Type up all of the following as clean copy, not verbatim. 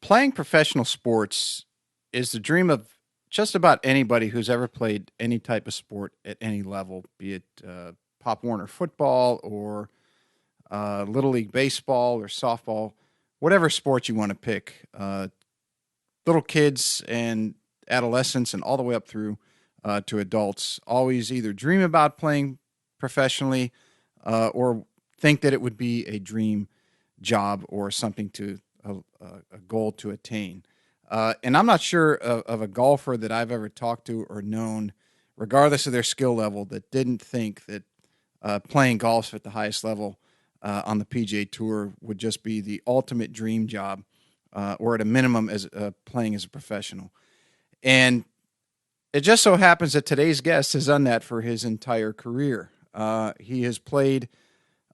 Playing professional sports is the dream of just about anybody who's ever played any type of sport at any level, be it Pop Warner football or Little League baseball or softball, whatever sport you want to pick. Little kids and adolescents and all the way up through to adults always either dream about playing professionally or think that it would be a dream job or something to a goal to attain. And I'm not sure of a golfer that I've ever talked to or known, regardless of their skill level, that didn't think that playing golf at the highest level on the PGA Tour would just be the ultimate dream job, or at a minimum as playing as a professional. And it just so happens that today's guest has done that for his entire career. He has played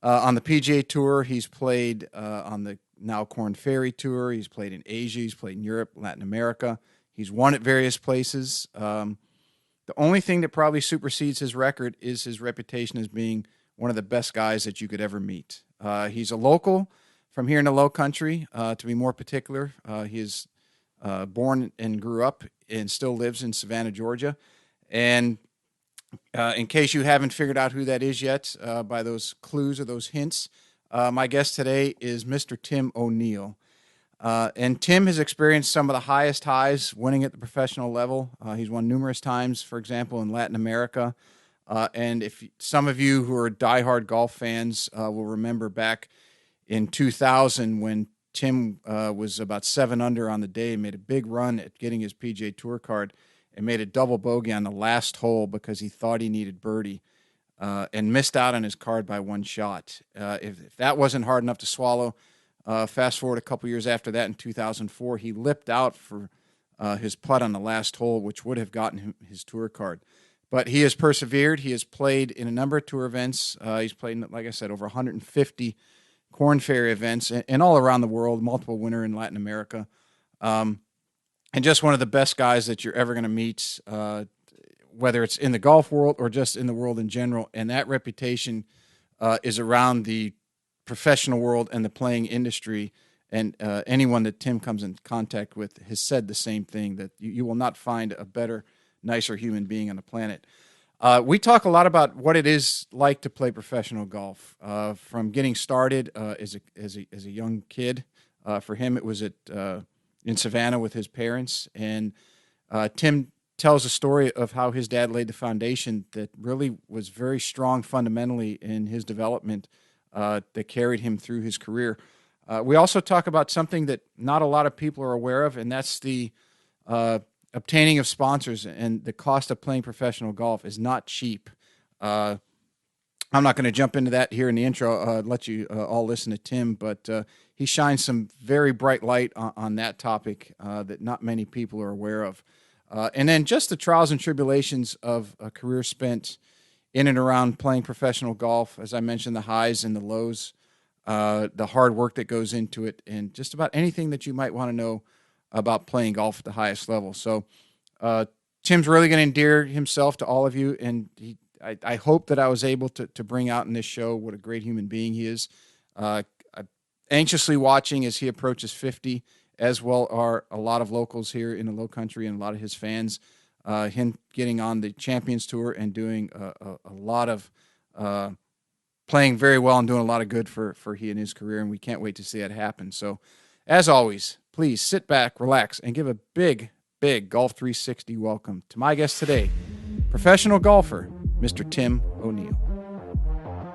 on the PGA Tour. He's played on the now Korn Ferry Tour. He's played in Asia. He's played in Europe, Latin America. He's won at various places. The only thing that probably supersedes his record is his reputation as being one of the best guys that you could ever meet. He's a local from here in the Low Country, to be more particular. He is born and grew up and still lives in Savannah, Georgia. And in case you haven't figured out who that is yet by those clues or those hints, my guest today is Mr. Tim O'Neill. And Tim has experienced some of the highest highs winning at the professional level. He's won numerous times, for example, in Latin America. And if some of you who are diehard golf fans will remember back in 2000 when Tim was about 7 under on the day and made a big run at getting his PGA Tour card and made a double bogey on the last hole because he thought he needed birdie. And missed out on his card by one shot. If that wasn't hard enough to swallow, fast forward a couple years after that in 2004, he lipped out for his putt on the last hole, which would have gotten him his tour card. But he has persevered. He has played in a number of tour events. He's played, like I said, over 150 Korn Ferry events and all around the world, multiple winner in Latin America. And just one of the best guys that you're ever going to meet, whether it's in the golf world or just in the world in general. And that reputation is around the professional world and the playing industry. And anyone that Tim comes in contact with has said the same thing, that you will not find a better, nicer human being on the planet. We talk a lot about what it is like to play professional golf, from getting started as a young kid. For him, it was in Savannah with his parents. And Tim tells a story of how his dad laid the foundation that really was very strong fundamentally in his development that carried him through his career. We also talk about something that not a lot of people are aware of, and that's the obtaining of sponsors. And the cost of playing professional golf is not cheap. I'm not going to jump into that here in the intro, let you all listen to Tim, but he shines some very bright light on that topic that not many people are aware of. And then just the trials and tribulations of a career spent in and around playing professional golf. As I mentioned, the highs and the lows, the hard work that goes into it, and just about anything that you might want to know about playing golf at the highest level. So Tim's really going to endear himself to all of you, and I hope that I was able to bring out in this show what a great human being he is. I'm anxiously watching as he approaches 50, as well are a lot of locals here in the Low Country and a lot of his fans. Him getting on the Champions Tour and doing a lot of playing very well and doing a lot of good for he and his career, and we can't wait to see that happen. So, as always, please sit back, relax, and give a big, big Golf 360 welcome to my guest today, professional golfer, Mr. Tim O'Neill.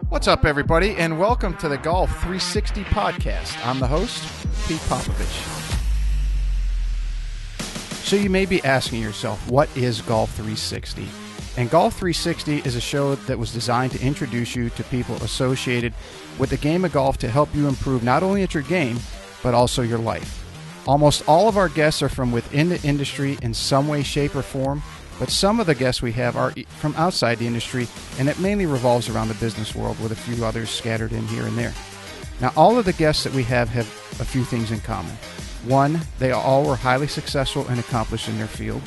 What's up, everybody, and welcome to the Golf 360 podcast. I'm the host, Pete Popovich. So you may be asking yourself, what is Golf 360? And Golf 360 is a show that was designed to introduce you to people associated with the game of golf to help you improve not only at your game, but also your life. Almost all of our guests are from within the industry in some way, shape, or form, but some of the guests we have are from outside the industry, and it mainly revolves around the business world with a few others scattered in here and there. Now, all of the guests that we have a few things in common. One, they all were highly successful and accomplished in their field.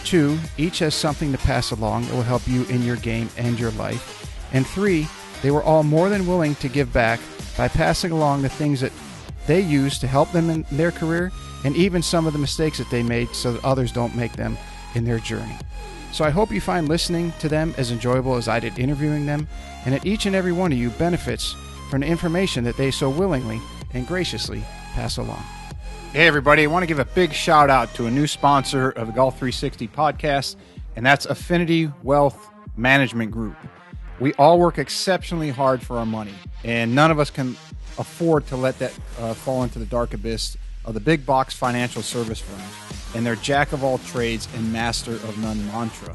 Two, each has something to pass along that will help you in your game and your life. And three, they were all more than willing to give back by passing along the things that they use to help them in their career and even some of the mistakes that they made so that others don't make them in their journey. So I hope you find listening to them as enjoyable as I did interviewing them, and that each and every one of you benefits from the information that they so willingly and graciously pass along. Hey everybody, I want to give a big shout out to a new sponsor of the Golf 360 podcast, and that's Affinity Wealth Management Group. We all work exceptionally hard for our money, and none of us can afford to let that fall into the dark abyss of the big box financial service firms and their jack of all trades and master of none mantra,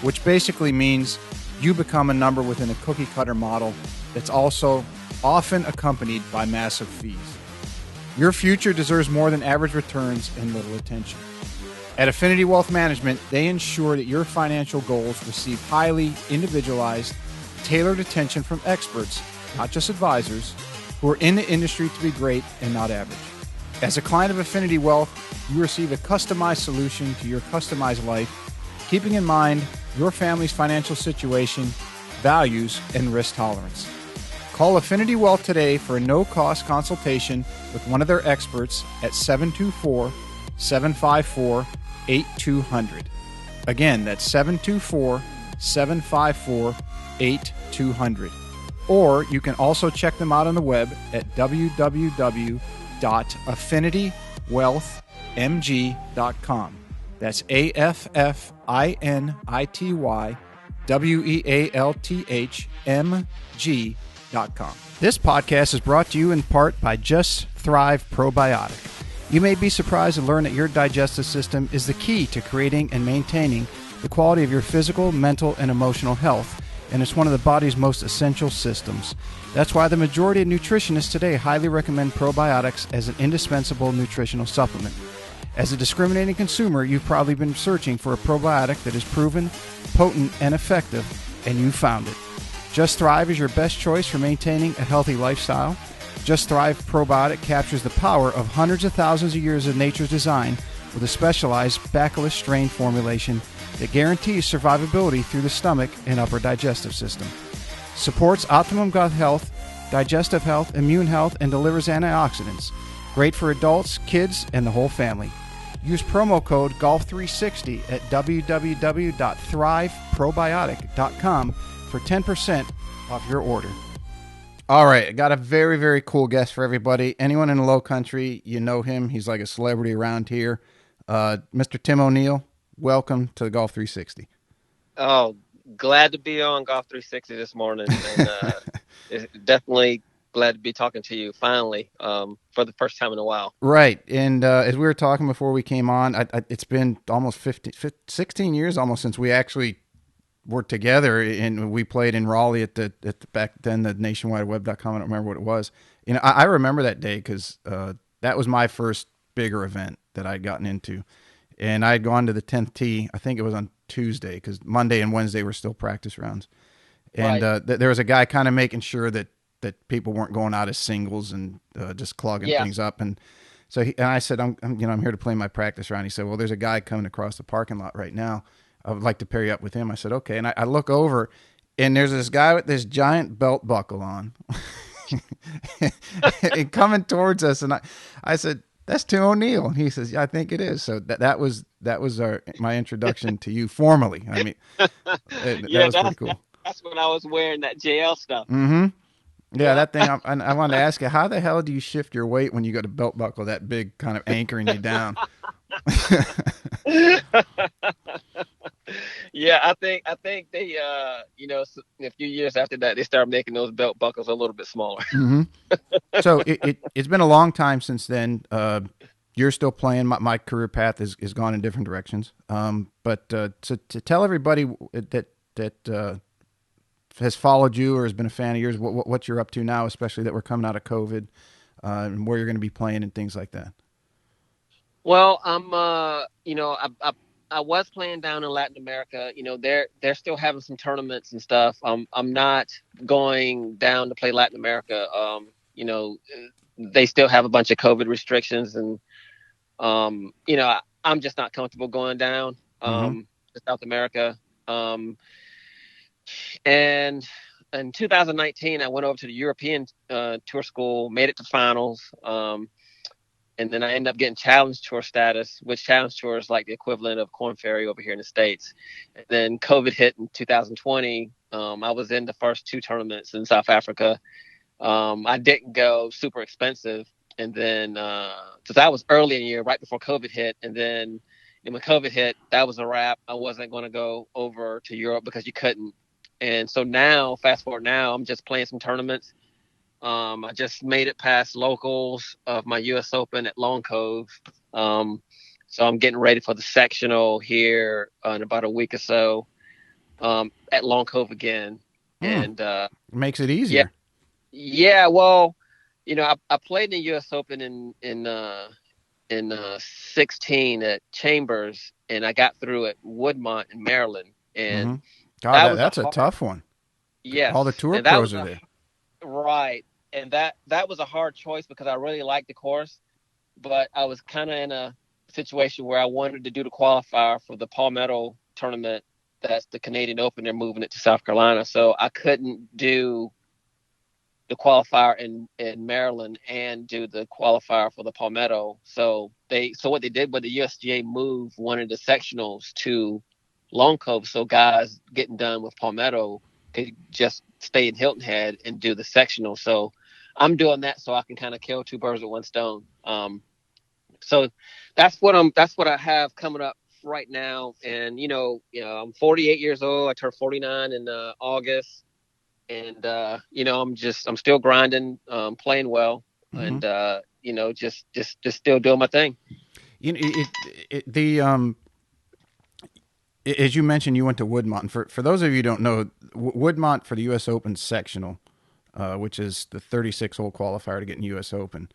which basically means you become a number within a cookie cutter model that's also often accompanied by massive fees. Your future deserves more than average returns and little attention. At Affinity Wealth Management, they ensure that your financial goals receive highly individualized, tailored attention from experts, not just advisors, who are in the industry to be great and not average. As a client of Affinity Wealth, you receive a customized solution to your customized life, keeping in mind your family's financial situation, values, and risk tolerance. Call Affinity Wealth today for a no-cost consultation with one of their experts at 724-754-8200. Again, that's 724-754-8200. Or you can also check them out on the web at www.affinitywealthmg.com. That's AFFINITYWEALTHMG.com. This podcast is brought to you in part by Just Thrive Probiotic. You may be surprised to learn that your digestive system is the key to creating and maintaining the quality of your physical, mental, and emotional health, and it's one of the body's most essential systems. That's why the majority of nutritionists today highly recommend probiotics as an indispensable nutritional supplement. As a discriminating consumer, you've probably been searching for a probiotic that is proven, potent, and effective, and you found it. Just Thrive is your best choice for maintaining a healthy lifestyle. Just Thrive Probiotic captures the power of hundreds of thousands of years of nature's design with a specialized bacillus strain formulation that guarantees survivability through the stomach and upper digestive system. Supports optimum gut health, digestive health, immune health, and delivers antioxidants. Great for adults, kids, and the whole family. Use promo code GOLF360 at www.thriveprobiotic.com for 10% off your order. All right, I got a very, very cool guest for everybody. Anyone in the Low Country, you know him. He's like a celebrity around here. Mr. Tim O'Neill, welcome to the Golf 360. Oh, glad to be on Golf 360 this morning. And definitely glad to be talking to you finally for the first time in a while. Right. And as we were talking before we came on, it's been almost 16 years almost since we actually were together, and we played in Raleigh at the back then, the nationwideweb.com. I don't remember what it was. You know, I remember that day because that was my first bigger event that I'd gotten into. And I had gone to the 10th tee. I think it was on Tuesday because Monday and Wednesday were still practice rounds. And Right. there was a guy kind of making sure that people weren't going out as singles and just clogging things up. And so I said, I'm here to play my practice round. He said, well, there's a guy coming across the parking lot right now. I would like to pair you up with him. I said, okay. And I look over, and there's this guy with this giant belt buckle on and coming towards us. And I said, that's Tim O'Neill. And he says, yeah, I think it is. So that was my introduction to you formally. I mean, that was pretty cool. That's when I was wearing that JL stuff. Mm-hmm. Yeah, that thing. I wanted to ask you, how the hell do you shift your weight when you got a belt buckle that big, kind of anchoring you down? Yeah, I think they a few years after that they started making those belt buckles a little bit smaller. Mm-hmm. So it's been a long time since then. You're still playing. My career path has gone in different directions. But to tell everybody that has followed you or has been a fan of yours, what you're up to now, especially that we're coming out of COVID, and where you're going to be playing and things like that. Well, I was playing down in Latin America. You know, they're still having some tournaments and stuff. I'm not going down to play Latin America. They still have a bunch of COVID restrictions, and I'm just not comfortable going down to South America. And in 2019, I went over to the European tour school, made it to finals. and then I ended up getting challenge tour status, which challenge tour is like the equivalent of Corn Ferry over here in the States. And then COVID hit in 2020. I was in the first two tournaments in South Africa. I didn't go, super expensive. And then, because I was early in the year, right before COVID hit. And then when COVID hit, that was a wrap. I wasn't going to go over to Europe because you couldn't. And so now, fast forward now, I'm just playing some tournaments. I just made it past locals of my U.S. Open at Long Cove. Um, so I'm getting ready for the sectional here in about a week or so at Long Cove again. Hmm. And Makes it yeah, easier. yeah. Well, I played in the U.S. Open in 16 at Chambers, and I got through at Woodmont in Maryland, Hmm. and God, that that was a that's a hard tough one. All the yes, tour and that pros was are a there. right, and that was a hard choice because I really liked the course, but I was kind of in a situation where I wanted to do the qualifier for the Palmetto tournament. That's the Canadian Open. They're moving it to South Carolina, so I couldn't do the qualifier in Maryland and do the qualifier for the Palmetto. So what they did was the USGA moved one of the sectionals to Long Cove, so guys getting done with Palmetto could just stay in Hilton Head and do the sectional. So I'm doing that so I can kind of kill two birds with one stone. So that's what I have coming up right now. And I'm 48 years old. I turned 49 in August, and I'm still grinding, playing well, Hmm. and just still doing my thing. The as you mentioned, you went to Woodmont. And for those of you who don't know, Woodmont for the U.S. Open sectional, which is the 36-hole qualifier to get in U.S. Open.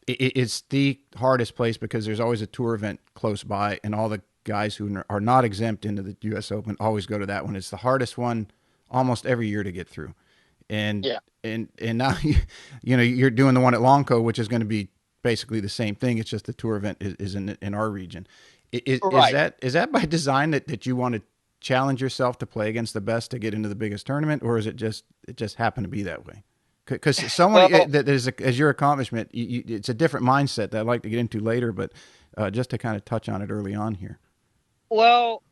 It's the hardest place because there's always a tour event close by, and all the guys who are not exempt into the U.S. Open always go to that one. It's the hardest one almost every year to get through, and Yeah, and now you're doing the one at Longco, which is going to be basically the same thing. It's just the tour event is in our region. Is right. that by design that you want to challenge yourself to play against the best to get into the biggest tournament, or is it just happened to be that way? Because someone Well, that is as your accomplishment, it's a different mindset that I'd like to get into later, but just to kind of touch on it early on here. well,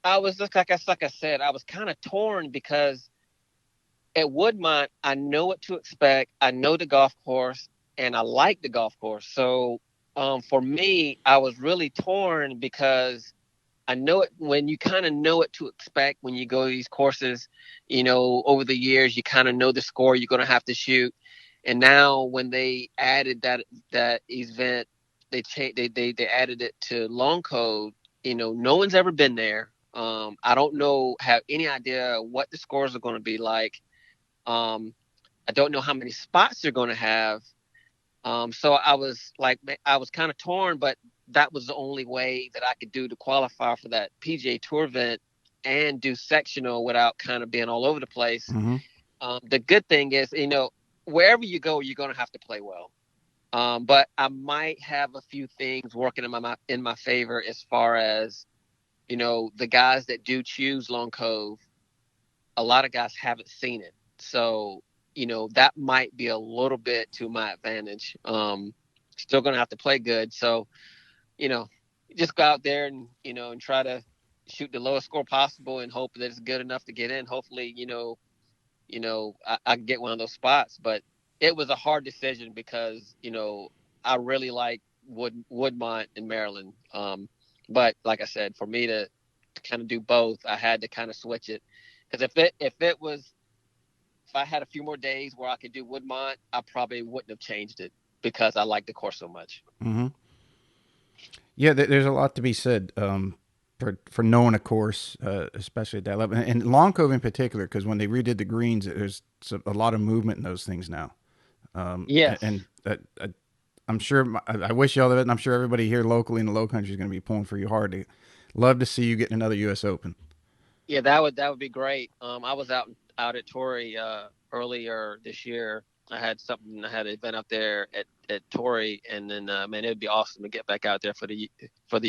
I was just like I said, I was kind of torn because at Woodmont, I know what to expect. I know the golf course, and I like the golf course. So, for me, I was really torn because I know it when you kind of know what to expect when you go to these courses. Over the years, you kind of know the score you're going to have to shoot. And now, when they added that event, they added it to Long Code. No one's ever been there. I don't know, have any idea what the scores are going to be like. Um, I don't know how many spots they're going to have. So I was kind of torn, but that was the only way that I could do to qualify for that PGA Tour event and do sectional without kind of being all over the place. Mm-hmm. The good thing is, wherever you go, you're going to have to play well. But I might have a few things working in my favor as far as the guys that do choose Long Cove. A lot of guys haven't seen it, so that might be a little bit to my advantage. Still gonna have to play good, so you know, just go out there and and try to shoot the lowest score possible and hope that it's good enough to get in. Hopefully, I can get one of those spots. But it was a hard decision because I really like Woodmont in Maryland. But like I said, for me to kind of do both, I had to kind of switch it because if I had a few more days where I could do Woodmont, I probably wouldn't have changed it because I like the course so much. Mm-hmm. Yeah, there's a lot to be said for knowing a course, especially at that level, and Long Cove in particular, because when they redid the greens, there's a lot of movement in those things now. Yes. And I'm sure I wish you all the best, and I'm sure everybody here locally in the Low Country is going to be pulling for you hard. To love to see you getting another U.S. Open. Yeah, that would be great. I was out at Torrey earlier this year. I had an event up there at Torrey, and then man, it would be awesome to get back out there for the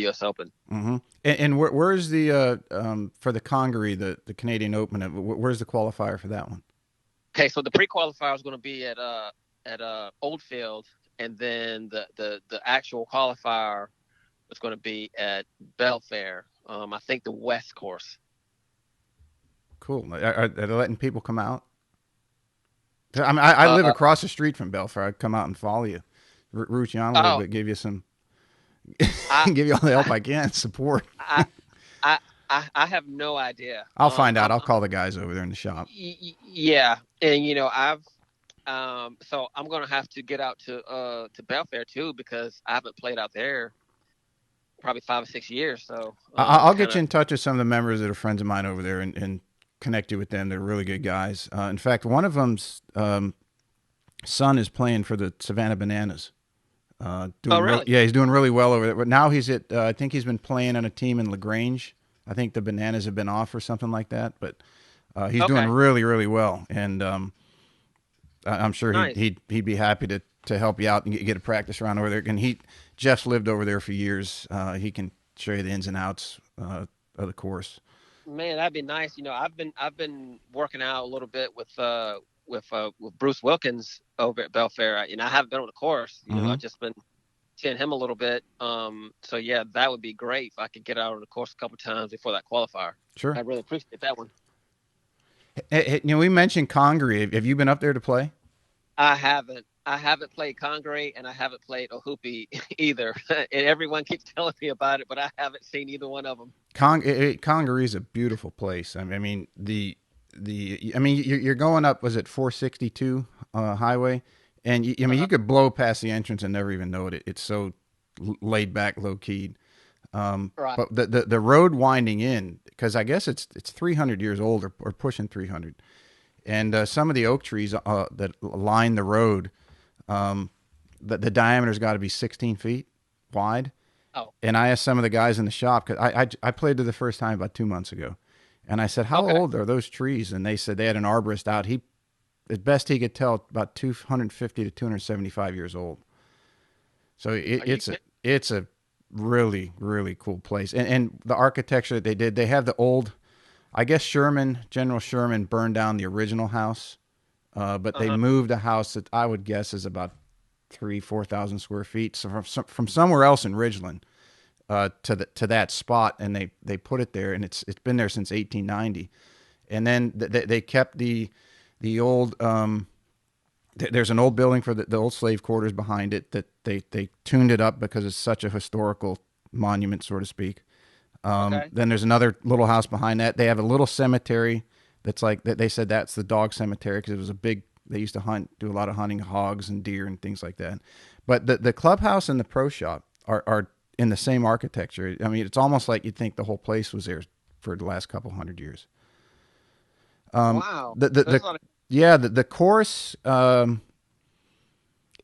U.S. Open. Mm-hmm. And where's the for the Congaree, the Canadian Open? Where's the qualifier for that one? Okay, so the pre-qualifier is going to be at Oldfield, and then the actual qualifier was going to be at Belfair. I think the West course. Cool. Are they letting people come out? I mean, I live Uh, across the street from Belfair. I'd come out and follow you, root you on a little oh, bit, give you some, I, give you all the help I, I can, support. I, I, I have no idea. I'll find out. I'll call the guys over there in the shop. Yeah, and I've so I'm gonna have to get out to Belfair too because I haven't played out there probably 5 or 6 years. So I'll kind get you of in touch with some of the members that are friends of mine over there and connect you with them. They're really good guys. In fact, one of them's son is playing for the Savannah Bananas. oh really? Yeah, he's doing really well over there. But now he's at I think he's been playing on a team in LaGrange. I think the Bananas have been off or something like that. But he's doing Okay, really really well, and I'm sure nice. he'd be happy to help you out and get a practice around over there. And Jeff's lived over there for years. He can show you the ins and outs of the course. Man, that'd be nice. I've been working out a little bit with Bruce Wilkins over at Belfair. I haven't been on the course. Mm-hmm. I've just been seeing him a little bit. So yeah, that would be great if I could get out on the course a couple times before that qualifier. Sure. I really appreciate that one. We mentioned Congaree. Have you been up there to play? I haven't. I haven't played Congaree and I haven't played Ohoopee either. And everyone keeps telling me about it, but I haven't seen either one of them. Congaree is a beautiful place. I mean the I mean you're going up. Was it 462 highway? And I mean you could blow past the entrance and never even know it. It's so laid back, low keyed. Right. But the road winding in, because I guess it's 300 years old or pushing 300, and some of the oak trees that line the road, the diameter's got to be 16 feet wide. Oh, And I asked some of the guys in the shop because I played there the first time about 2 months ago, and I said, "How okay. old are those trees?" And they said they had an arborist out. He, as best he could tell, about 250 to 275 years old. So Are you kidding? it's a really really cool place, and the architecture that they did, they have the old, I guess General Sherman burned down the original house, but they Uh-huh. moved a house that I would guess is about 3,000 to 4,000 square feet, so from somewhere else in Ridgeland to that spot, and they put it there, and it's been there since 1890, and then they kept the old. There's an old building for the old slave quarters behind it that they tuned it up because it's such a historical monument, so to speak. Okay. Then there's another little house behind that. They have a little cemetery that's like they said that's the dog cemetery because it was a big. They used to do a lot of hunting hogs and deer and things like that. But the clubhouse and the pro shop are in the same architecture. I mean, it's almost like you'd think the whole place was there for the last couple hundred years. Wow. The There's a lot of yeah the course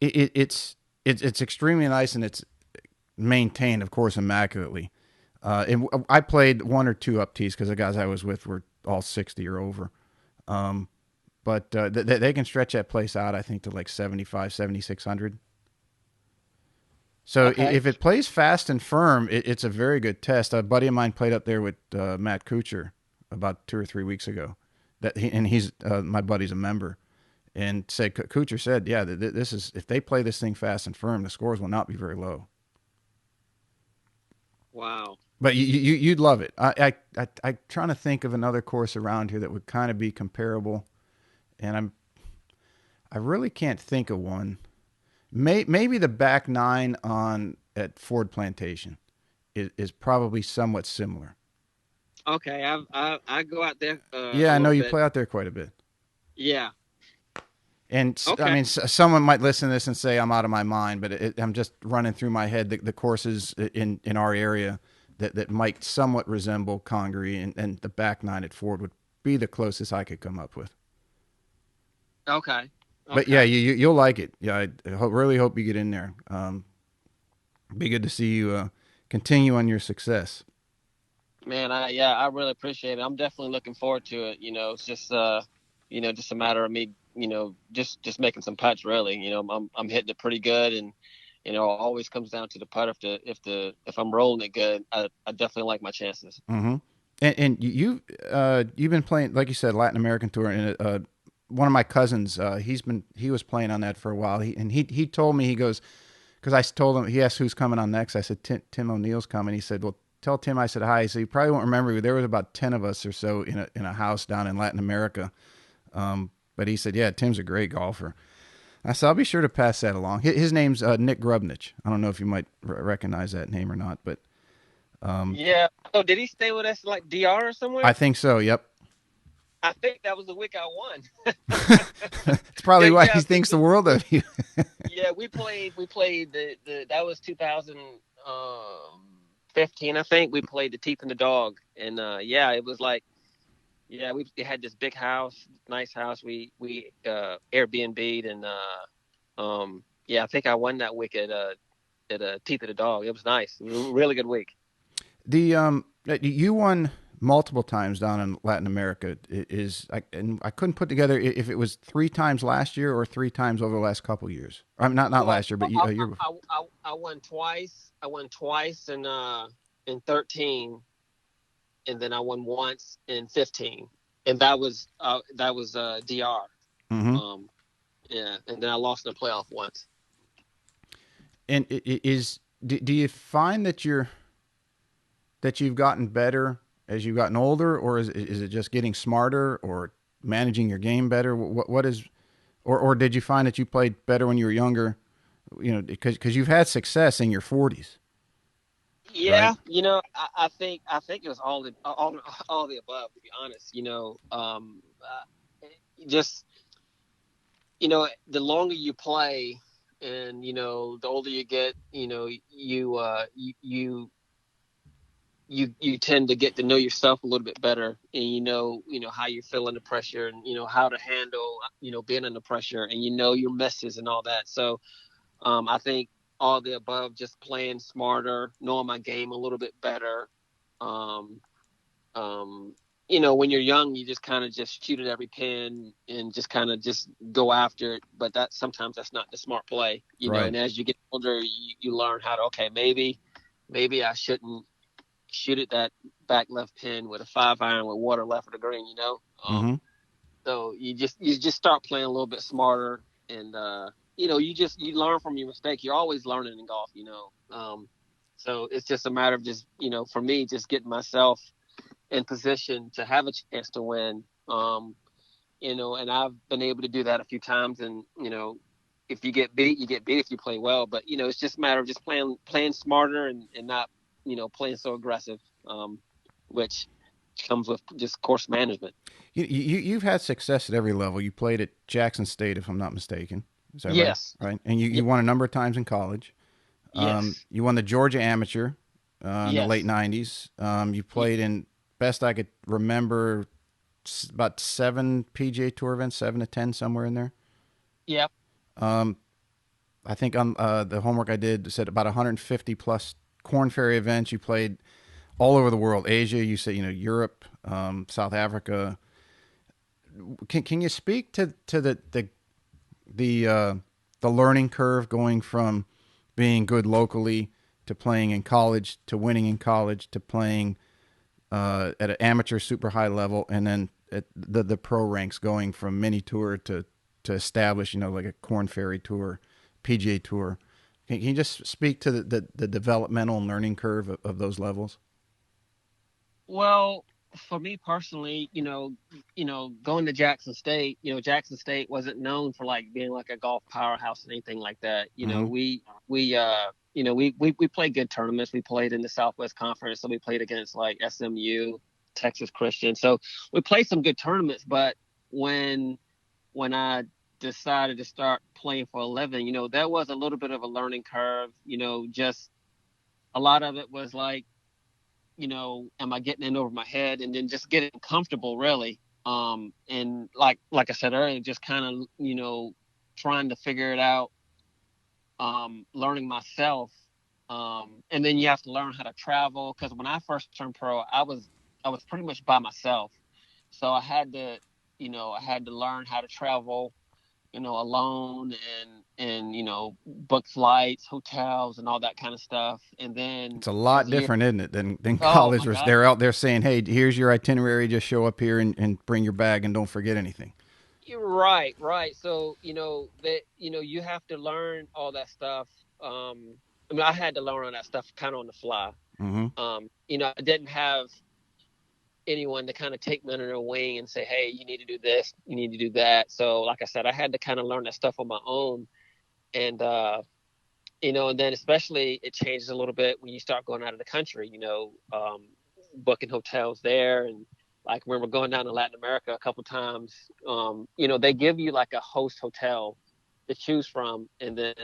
it's extremely nice, and it's maintained, of course, immaculately. And I played one or two up tees because the guys I was with were all 60 or over. Um, but they can stretch that place out, I think, to like 75, 7,600. So okay. if it plays fast and firm, it's a very good test. A buddy of mine played up there with Matt Kuchar about 2 or 3 weeks ago. And he's my buddy's a member, and said Kuchar said, yeah, this is if they play this thing fast and firm, the scores will not be very low. Wow. But you'd love it. I'm trying to think of another course around here that would kind of be comparable, and I really can't think of one. Maybe the back nine on at Ford Plantation is probably somewhat similar. Okay. I go out there Yeah, a I know little you bit. play out there quite a bit. Yeah. And I Okay. mean, someone might listen to this and say I'm out of my mind, but I'm just running through my head the courses in our area that might somewhat resemble Congaree, and the back nine at Ford would be the closest I could come up with. Okay. But yeah, Okay. you'll like it. Yeah, really hope you get in there. Be good to see you continue on your success. Man, I really appreciate it. I'm definitely looking forward to it. It's just just a matter of me, just making some putts really. I'm hitting it pretty good and it always comes down to the putt if I'm rolling it good, I definitely like my chances. Mm-hmm. And you've been playing, like you said, Latin American tour, and one of my cousins, he was playing on that for a while. He told me, he goes, because I told him, he asked who's coming on next. I said Tim O'Neill's coming. He said, well, tell Tim I said hi. So you probably won't remember. There was about 10 of us or so in a house down in Latin America. But he said, yeah, Tim's a great golfer. I said, I'll be sure to pass that along. His name's Nick Grubnich. I don't know if you might recognize that name or not, but Yeah. So did he stay with us like DR or I somewhere? think so. Yep. I think that was the week I won. It's probably Yeah, why he yeah, thinks the world of you. yeah. We played the that was 2015, I think. We played the Teeth and the Dog, and yeah, it was like yeah, we had this big house, nice house. We Airbnb'd and yeah, I think I won that week at Teeth of the Dog. It was nice. It was a really good week. The you won multiple times down in Latin America. And I couldn't put together if it was three times last year or three times over the last couple of years. I mean, not Well, last year, but a year before. I won twice. I won twice in 13, and then I won once in 15, and that was DR. Mm-hmm. Um, yeah, and then I lost in the playoff once. And do you find that you've gotten better as you've gotten older, or is it just getting smarter or managing your game better? What is, or did you find that you played better when you were younger? You know, because you've had success in your 40s, right? Yeah, I think it was all the above. To be honest, just the longer you play, and the older you get, you tend to get to know yourself a little bit better, and how you feel under pressure, and how to handle being under pressure, and your misses and all that. So I think all the above, just playing smarter, knowing my game a little bit better. um when you're young, you just kind of just shoot at every pin and just kind of just go after it, but that sometimes that's not the smart play. Right. And as you get older, you learn how to, okay, maybe I shouldn't shoot at that back left pin with a 5 iron with water left of the green. Mm-hmm. So you just start playing a little bit smarter, and you learn from your mistakes. You're always learning in golf. So it's just a matter of just for me, just getting myself in position to have a chance to win. And I've been able to do that a few times. And if you get beat, you get beat if you play well. But it's just a matter of just playing smarter, and not playing so aggressive, which comes with just course management. You've had success at every level. You played at Jackson State, if I'm not mistaken. Is that right? Yes. Right. And you Yep. won a number of times in college. Yes. You won the Georgia Amateur in the late Yes. '90s. You Y- played in, best I could remember, about 7 PGA Tour events, 7 to 10, somewhere in there. Yep. Um, I think on the homework I did said about 150 plus Corn Ferry events. You played all over the world, Asia. You said Europe, South Africa. Can you speak to the the learning curve going from being good locally to playing in college to winning in college to playing at an amateur super high level, and then at the pro ranks going from mini tour to establish, like a Corn Ferry Tour, PGA Tour. Can you just speak to the developmental and learning curve of those levels? Well, for me personally, going to Jackson State, Jackson State wasn't known for like being like a golf powerhouse and anything like that. Mm-hmm. We played good tournaments. We played in the Southwest Conference, so we played against like SMU, Texas Christian. So we played some good tournaments, but when I decided to start playing for a living, there was a little bit of a learning curve. Just a lot of it was like, am I getting in over my head, and then just getting comfortable really. And like I said earlier, just kind of, trying to figure it out, learning myself. And then you have to learn how to travel, because when I first turned pro, I was pretty much by myself. So I had to learn how to travel, alone, and book flights, hotels, and all that kind of stuff. And then It's a as lot the year, different, isn't it, than oh college? my Where God. they're out there saying, "Hey, here's your itinerary. Just show up here and bring your bag and don't forget anything." You're right, right. So, that, you have to learn all that stuff. I mean, I had to learn all that stuff kind of on the fly. Mm-hmm. I didn't have anyone to kind of take me under their wing and say, hey, you need to do this, you need to do that. So, like I said, I had to kind of learn that stuff on my own. And, and then especially it changes a little bit when you start going out of the country, booking hotels there. And like when we're going down to Latin America a couple times, they give you like a host hotel to choose from. And then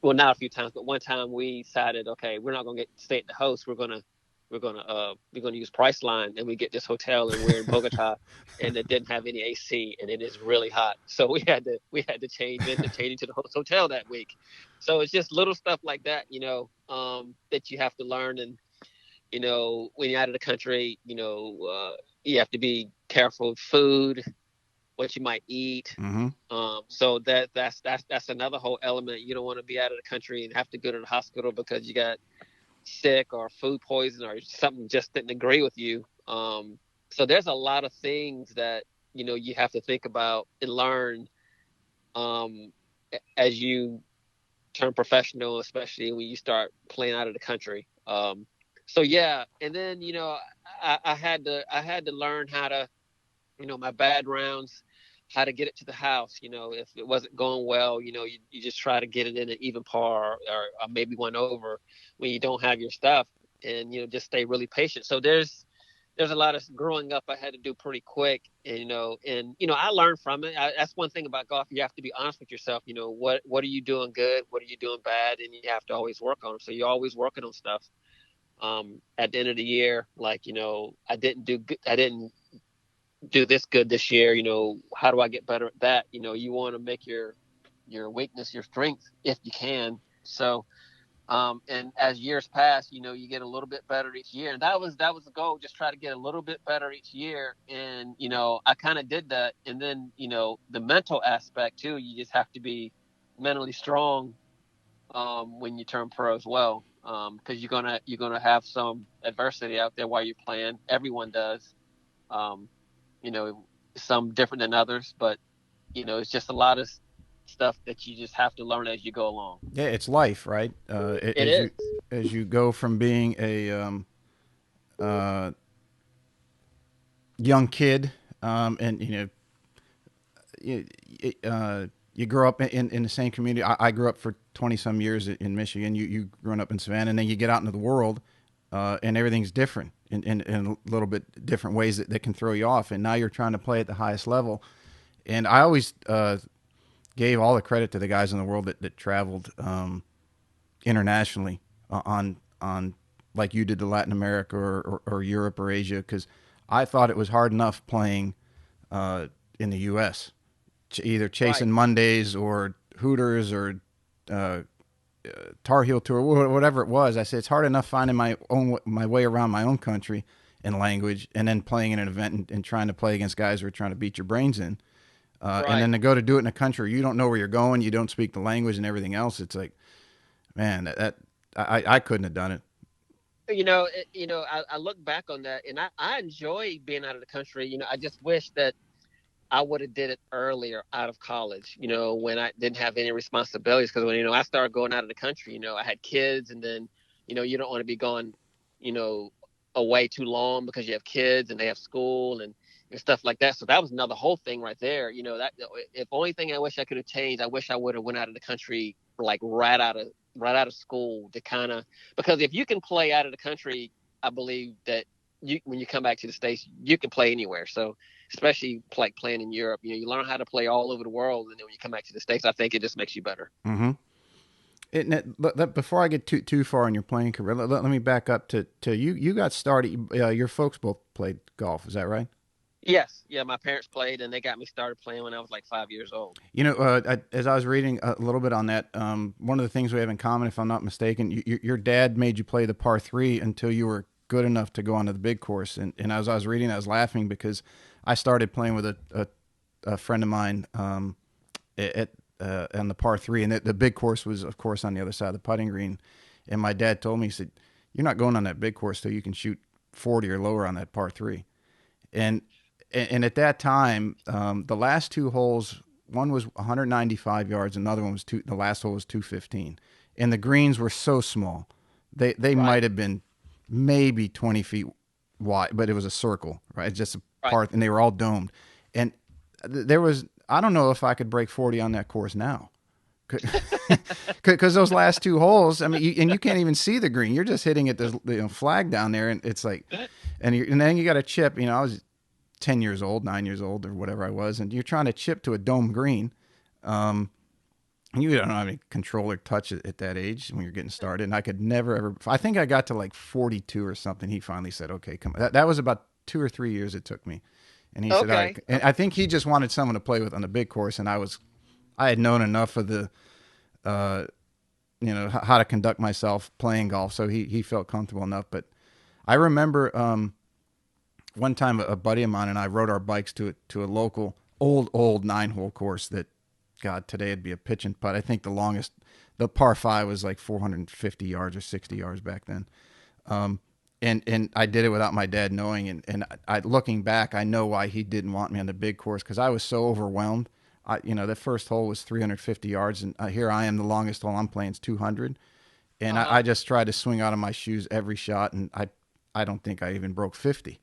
well, not a few times, but one time we decided, okay, we're not going to stay at the host. We're gonna use Priceline, and we get this hotel, and we're in Bogota, and it didn't have any AC, and it is really hot. So we had to change into the hotel that week. So it's just little stuff like that, that you have to learn. And when you're out of the country, you have to be careful with food, what you might eat. Mm-hmm. So that's another whole element. You don't want to be out of the country and have to go to the hospital because you got sick or food poison or something just didn't agree with you. So there's a lot of things that you have to think about and learn um, as you turn professional, especially when you start playing out of the country. So yeah, and then I had to learn how to my bad rounds, how to get it to the house. If it wasn't going well, you just try to get it in an even par or maybe one over when you don't have your stuff, and just stay really patient. So there's a lot of growing up I had to do pretty quick, and I learned from it. That's one thing about golf. You have to be honest with yourself. What are you doing good? What are you doing bad? And you have to always work on it. So you're always working on stuff. At the end of the year, like I didn't do good. I didn't do this good this year. How do I get better at that? You want to make your weakness your strength if you can. So, and as years pass, you get a little bit better each year, and that was the goal. Just try to get a little bit better each year, and I kind of did that. And then the mental aspect too. You just have to be mentally strong when you turn pro as well, because you're gonna have some adversity out there while you're playing. Everyone does. Um, you know, some different than others, but it's just a lot of stuff that you just have to learn as you go along. Yeah, it's life, right? It is. As you go from being a uh, young kid, and you, you grow up in the same community. I grew up for 20 some years in Michigan. You growing up in Savannah, and then you get out into the world, and everything's different in a little bit different ways that can throw you off. And now you're trying to play at the highest level. And I always gave all the credit to the guys in the world that traveled internationally on like you did to Latin America or Europe or Asia, because I thought it was hard enough playing in the U.S. Either Right. chasing Mondays or Hooters or uh, Tar Heel Tour, whatever it was. I said it's hard enough finding my way around my own country and language, and then playing in an event and trying to play against guys who are trying to beat your brains in. And Right. then to go to do it in a country where you don't know where you're going, you don't speak the language and everything else. It's like, man, I couldn't have done it. I look back on that, and I enjoy being out of the country. I just wish that I would have did it earlier out of college, when I didn't have any responsibilities. Because when, I started going out of the country, I had kids, and then, you don't want to be gone, you know, away too long because you have kids and they have school and stuff like that. So that was another whole thing right there. That if only thing I wish I could have changed, I wish I would have went out of the country like right out of school to kind of, because if you can play out of the country, I believe that when you come back to the States, you can play anywhere. So especially like playing in Europe. You learn how to play all over the world, and then when you come back to the States, I think it just makes you better. Mm-hmm. Before I get too far in your playing career, let me back up to you. You got started. Your folks both played golf. Is that right? Yes, yeah, my parents played, and they got me started playing when I was like 5 years old. As I was reading a little bit on that, one of the things we have in common, if I'm not mistaken, your dad made you play the par three until you were good enough to go onto the big course. And as I was reading, I was laughing because I started playing with a friend of mine at on the par three, and the big course was, of course, on the other side of the putting green. And my dad told me, he said, "You're not going on that big course till you can shoot 40 or lower on that par three." And and at that time, the last two holes, one was 195 yards, another one was two. The last hole was 215, and the greens were so small, they Right. might have been maybe 20 feet wide, but it was a circle, right? Just a Right. part, and they were all domed, and there was I don't know if I could break 40 on that course now. Because those last two holes, I mean, and you can't even see the green. You're just hitting at this flag down there, and it's like, and then you got a chip. I was 10 years old, 9 years old, or whatever I was, and you're trying to chip to a dome green. Um, you don't have any control or touch at that age when you're getting started. And I could never ever. I think I got to like 42 or something. He finally said, "Okay, come." That was about 2 or 3 years it took me, and he said, "All right." Okay. And I think he just wanted someone to play with on the big course, and I had known enough of the uh, how to conduct myself playing golf, so he felt comfortable enough. But I remember one time a buddy of mine and I rode our bikes to a local old 9 hole course that, God, today it'd be a pitch and putt. I think the par five was like 450 yards or 60 yards back then. Um, and I did it without my dad knowing. And looking back, I know why he didn't want me on the big course, because I was so overwhelmed. The first hole was 350 yards, and here I am. The longest hole I'm playing is 200, and Uh-huh. I just tried to swing out of my shoes every shot, and I don't think I even broke 50.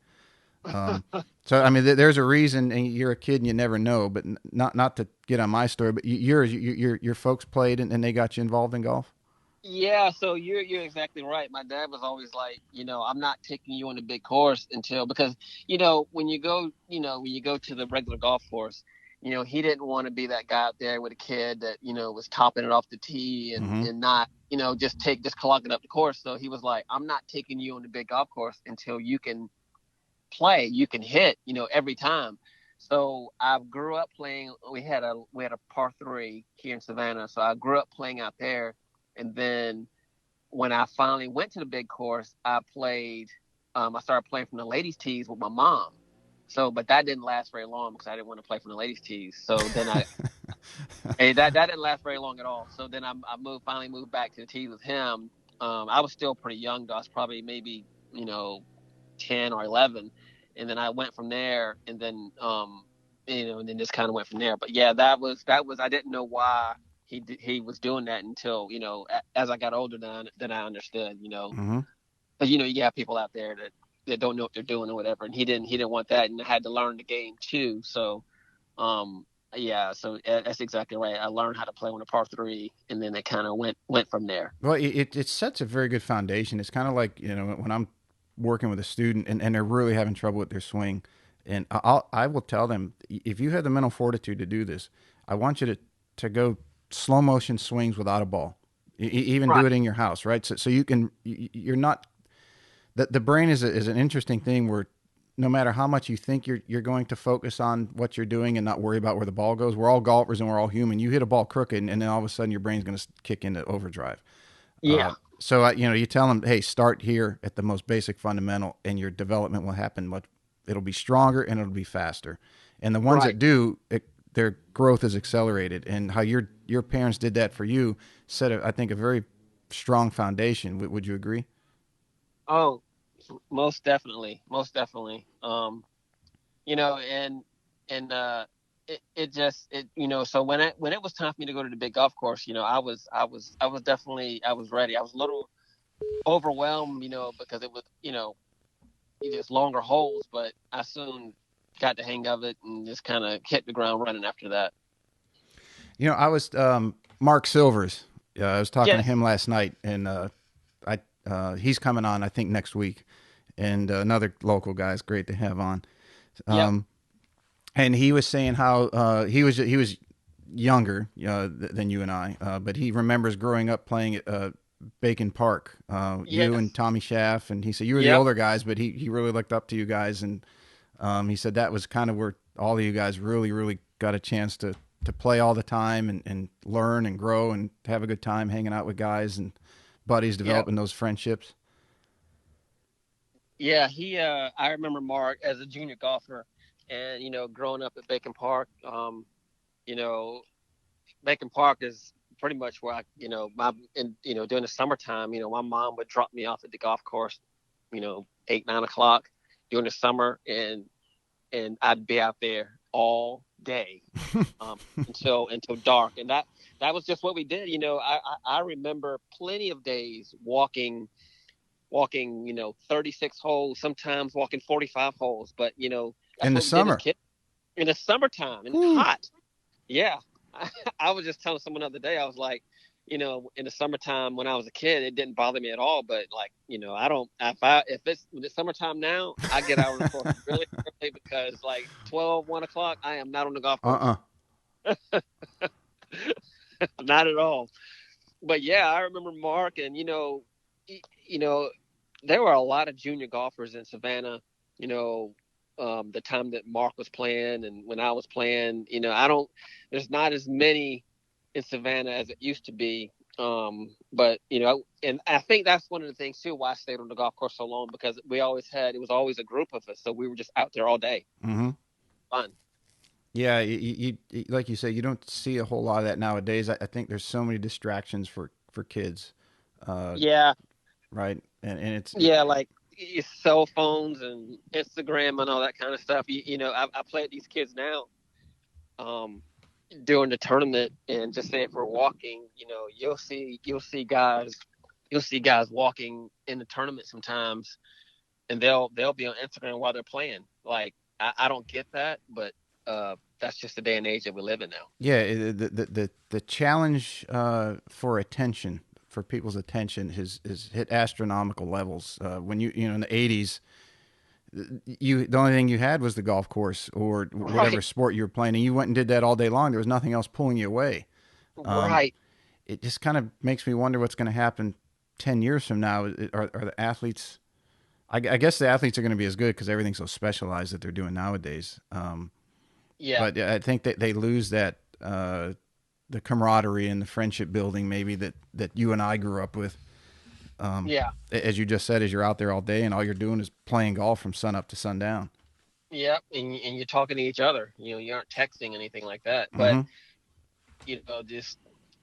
Um, so I mean, there's a reason, and you're a kid and you never know. But not to get on my story, but your folks played and they got you involved in golf. Yeah, so you're exactly right. My dad was always like, I'm not taking you on a big course until because, when you go to the regular golf course, he didn't want to be that guy out there with a kid that, was topping it off the tee and Mm-hmm. and not, just clogging up the course. So he was like, I'm not taking you on the big golf course until you can play, you can hit, every time. So I grew up playing. We had a par three here in Savannah, so I grew up playing out there. And then when I finally went to the big course, I played. I started playing from the ladies' tees with my mom. So, but that didn't last very long because I didn't want to play from the ladies' tees. So then that didn't last very long at all. So then I finally moved back to the tees with him. I was still pretty young though. I was probably maybe 10 or 11, and then I went from there, and then and then just kind of went from there. But yeah, that was I didn't know why he was doing that until as I got older, then I understood. Mm-hmm. But you have people out there that don't know what they're doing or whatever, and he didn't want that, and I had to learn the game too. So um yeah, so that's exactly right. I learned how to play on a par three, and then it kind of went from there. Well, it sets a very good foundation. It's kind of like, when I'm working with a student and they're really having trouble with their swing, and I will tell them, if you have the mental fortitude to do this, I want you to go slow motion swings without a ball. Even do Right. it in your house, right? So you can you're not the brain is an interesting thing where no matter how much you think you're going to focus on what you're doing and not worry about where the ball goes. We're all golfers and we're all human. You hit a ball crooked, and then all of a sudden your brain's going to kick into overdrive. Yeah. So you tell them, hey, start here at the most basic fundamental, and your development will happen much. It'll be stronger and it'll be faster. And the ones Right. that do, their growth is accelerated. And how your parents did that for you set, I think, a very strong foundation. Would you agree? Oh, most definitely, most definitely. And it just so when it was time for me to go to the big golf course, I was definitely I was ready. I was a little overwhelmed, because it was just longer holes, but I soon got the hang of it and just kind of hit the ground running after that. I was Mark Silvers. I was talking to Yes. him last night, and he's coming on, I think, next week. And another local guy is great to have on. Yep. Um, and he was saying how he was younger than you and I, but he remembers growing up playing at Bacon Park. You and Yes. Tommy Schaff, and he said you were the Yep. older guys, but he really looked up to you guys, and he said that was kind of where all of you guys really got a chance to play all the time and learn and grow and have a good time hanging out with guys and buddies, Yep. developing those friendships. Yeah. I remember Mark as a junior golfer, and growing up at Bacon Park. You know, Bacon Park is pretty much where during the summertime, my mom would drop me off at the golf course, 8, 9 o'clock during the summer. And and I'd be out there all day, until dark, and that was just what we did. I remember plenty of days walking 36 holes, sometimes walking 45 holes, but that's In the what we did as summer. kids in the summertime, and it's Whew. hot. Yeah. I was just telling someone the other day, I was like, in the summertime when I was a kid, it didn't bother me at all. But like, I don't, if it's summertime now, I get out on the course really early because like 12, 1 o'clock, I am not on the golf course. Uh-uh. Not at all. But yeah, I remember Mark, and y- you know, there were a lot of junior golfers in Savannah. You know, the time that Mark was playing and when I was playing. I don't. There's not as many in Savannah as it used to be. But and I think that's one of the things too why I stayed on the golf course so long, because it was always a group of us, so we were just out there all day. Mm-hmm. Fun. Yeah, like you say, you don't see a whole lot of that nowadays. I think there's so many distractions for kids, uh, Yeah, right? And it's yeah, like your cell phones and Instagram and all that kind of stuff. I play with these kids now, um, during the tournament, and just say if we're walking, you'll see guys walking in the tournament sometimes, and they'll be on Instagram while they're playing. Like I don't get that, but that's just the day and age that we live in now. yeah, the challenge for attention, for people's attention, has hit astronomical levels. When in the '80s, the only thing you had was the golf course or whatever Right, sport you were playing, and you went and did that all day long. There was nothing else pulling you away. Um, right. it just kind of makes me wonder what's going to happen 10 years from now. Are the athletes? I guess the athletes are going to be as good because everything's so specialized that they're doing nowadays. Yeah, But I think that they lose that the camaraderie and the friendship building maybe that you and I grew up with. yeah, As you just said, as you're out there all day and all you're doing is playing golf from sun up to sundown. yeah. And you're talking to each other. You aren't texting anything like that. But Mm-hmm. just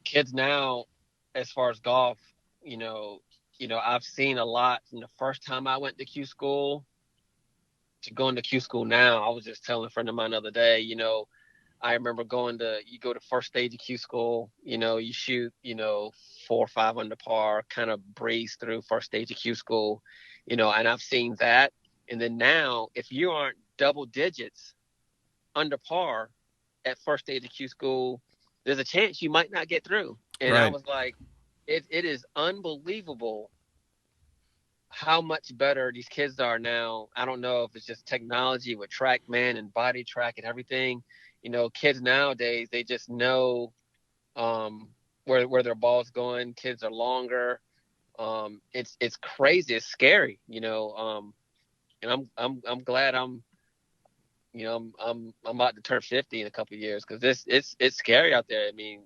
kids now, as far as golf, you know, I've seen a lot from the first time I went to Q school to going to Q school now. I was just telling a friend of mine the other day, I remember you go to first stage of Q school, you shoot, 4 or 5 under par, kind of breeze through first stage of Q school, and I've seen that. And then now, if you aren't double digits under par at first stage of Q school, there's a chance you might not get through. And I Right. was like, it is unbelievable how much better these kids are now. I don't know if it's just technology with TrackMan and Body Track and everything. Kids nowadays, they just know, um, where their ball's going. Kids are longer. It's crazy. It's scary. And I'm glad I'm about to turn 50 in a couple of years, because it's scary out there. I mean,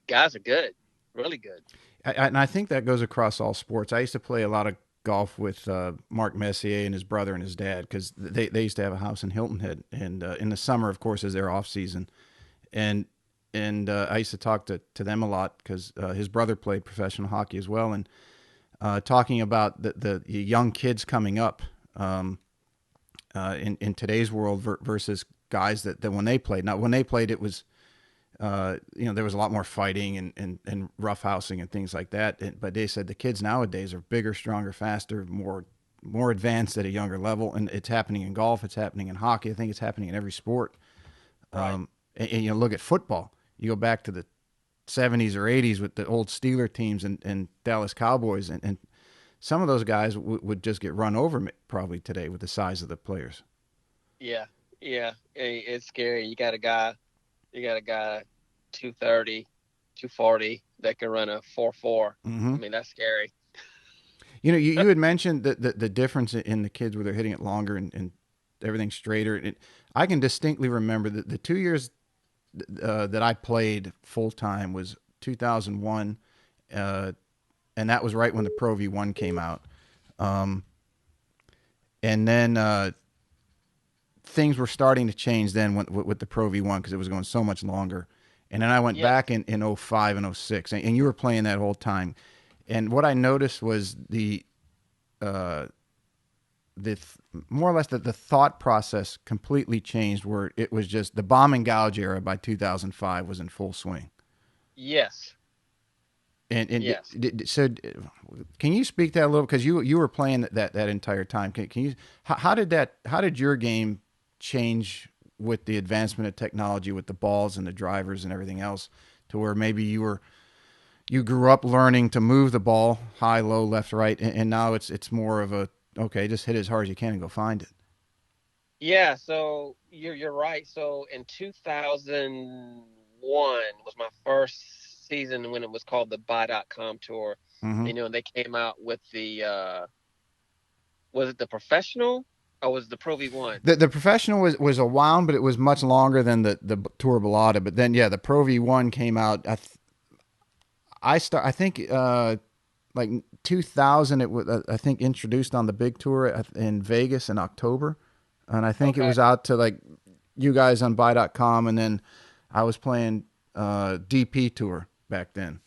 guys are good, really good. And I think that goes across all sports. I used to play a lot of golf with Mark Messier and his brother and his dad because they used to have a house in Hilton Head, and in the summer, of course, is their off season, and I used to talk to them a lot because his brother played professional hockey as well, and talking about the young kids coming up in today's world versus guys that when they played. Now, when they played, it was there was a lot more fighting and roughhousing and things like that. But they said the kids nowadays are bigger, stronger, faster, more advanced at a younger level, and it's happening in golf. It's happening in hockey. I think it's happening in every sport. Right. And look at football. You go back to the '70s or '80s with the old Steeler teams and Dallas Cowboys, and some of those guys would just get run over probably today with the size of the players. Yeah. Yeah. It's scary. You got a guy 230, 240 that can run a 4.4. Mm-hmm. I mean, that's scary. You had mentioned the difference in the kids where they're hitting it longer and everything straighter. I can distinctly remember that the 2 years that I played full time was 2001, and that was right when the Pro V1 came out. Um, and then things were starting to change then with the Pro V1 because it was going so much longer. And then I went Yes. back in '05 and '06, and you were playing that whole time. And what I noticed was uh, more or less the thought process completely changed, where it was just the bomb and gouge era by 2005 was in full swing. Yes. And Yes. so, can you speak to that a little? Because you were playing that entire time. Can you how did your game change with the advancement of technology, with the balls and the drivers and everything else, to where maybe you grew up learning to move the ball high, low, left, right, and now it's more of a, okay, just hit as hard as you can and go find it. Yeah, so you're right. So in 2001 was my first season when it was called the Buy.com tour. Mm-hmm. And they came out with the was it the professional or was it the Pro V1? The professional was a wound, but it was much longer than the Tour Bellata. But then, yeah, the Pro V1 came out. I think like 2000. It was, I think, introduced on the big tour in Vegas in October, and I think it Okay. was out to like you guys on Buy.com, and then I was playing DP Tour back then.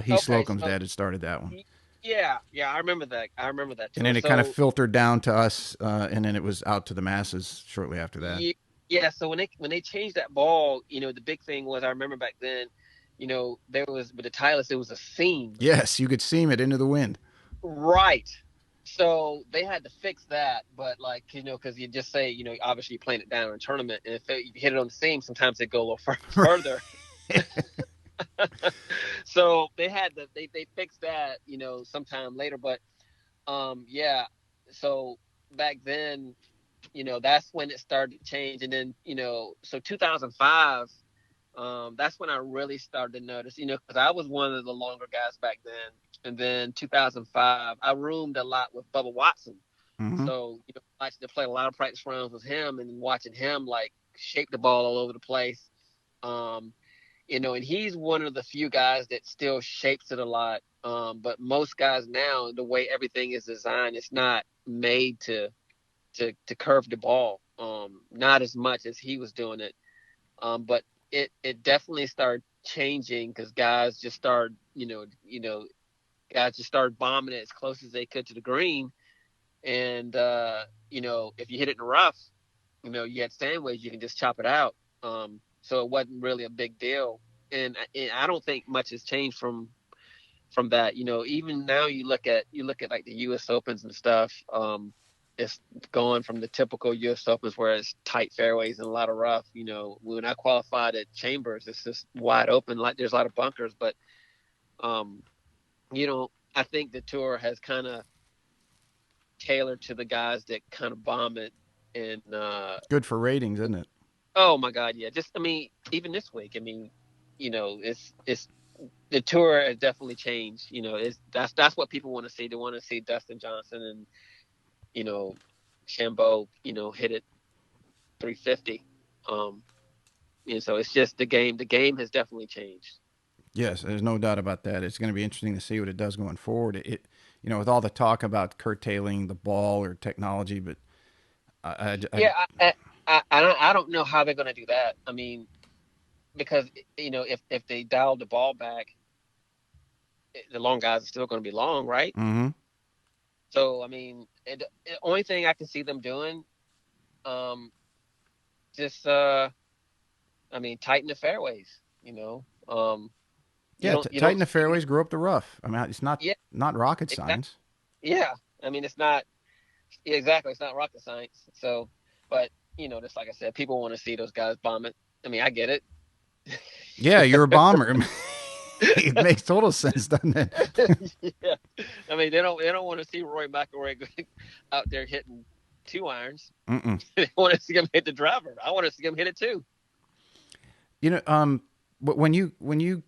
Heath Okay, Slocum's so dad had started that one. y- yeah, yeah, I remember that. I remember that And tour. then it kind of So filtered down to us, and then it was out to the masses shortly after that. yeah, so when they changed that ball, the big thing was I remember back then, there was with the Titleist, it was a seam. Yes, you could seam it into the wind. Right. So they had to fix that, but like, because you just say, obviously you're playing it down in a tournament, and if you hit it on the seam, sometimes they go a little further. So they fixed that, sometime later. But yeah. So back then, that's when it started to change, and then so 2005, that's when I really started to notice, because I was one of the longer guys back then. And then 2005, I roomed a lot with Bubba Watson. Mm-hmm. So, I liked to play a lot of practice rounds with him and watching him like shape the ball all over the place. Um, and he's one of the few guys that still shapes it a lot. But most guys now, the way everything is designed, it's not made to curve the ball. Not as much as he was doing it. But it definitely started changing because guys just started bombing it as close as they could to the green. And if you hit it in the rough, you had sand waves, you can just chop it out. So it wasn't really a big deal. And I don't think much has changed from that. Even now you look at like the U.S. Opens and stuff. It's going from the typical U.S. Opens where it's tight fairways and a lot of rough. When I qualified at Chambers, it's just wide open. Like there's a lot of bunkers, but um, I think the tour has kind of tailored to the guys that kind of bomb it. And Good for ratings, isn't it? oh my God, yeah. Just I mean, even this week, I mean, it's the tour has definitely changed. That's what people want to see. They want to see Dustin Johnson and you know Shambo, hit it 350. Um, and so it's just the game. The game has definitely changed. Yes, there's no doubt about that. It's going to be interesting to see what it does going forward. With all the talk about curtailing the ball or technology, but Yeah, I don't know how they're going to do that. I mean, because if they dial the ball back, the long guys are still going to be long, right? mm-hmm. So I mean, the only thing I can see them doing, um, just I mean, tighten the fairways. You Yeah, don't you tighten don't the see fairways, grow up the rough. I mean, it's yeah, not rocket exactly. science. Yeah, I mean, it's not yeah, exactly. It's not rocket science. So, but just like I said, people want to see those guys bomb it. I mean, I get it. Yeah, you're a bomber. It makes total sense, doesn't it? Yeah, I mean, they don't want to see Roy McIlroy out there hitting two irons. Mm-mm. They want to see him hit the driver. I want to see him hit it too. But when you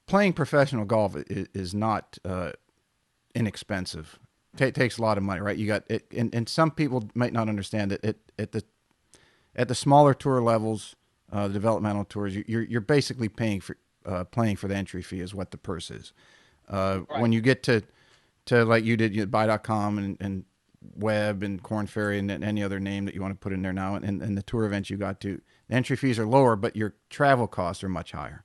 playing professional golf is not inexpensive. Takes a lot of money, right? You got it, and some people might not understand that at the smaller tour levels, the developmental tours, you're basically playing for the entry fee is what the purse is. Right. When you get to like you did, buy.com and Web and Corn Ferry and any other name that you want to put in there now, and the tour events you got to, the entry fees are lower, but your travel costs are much higher.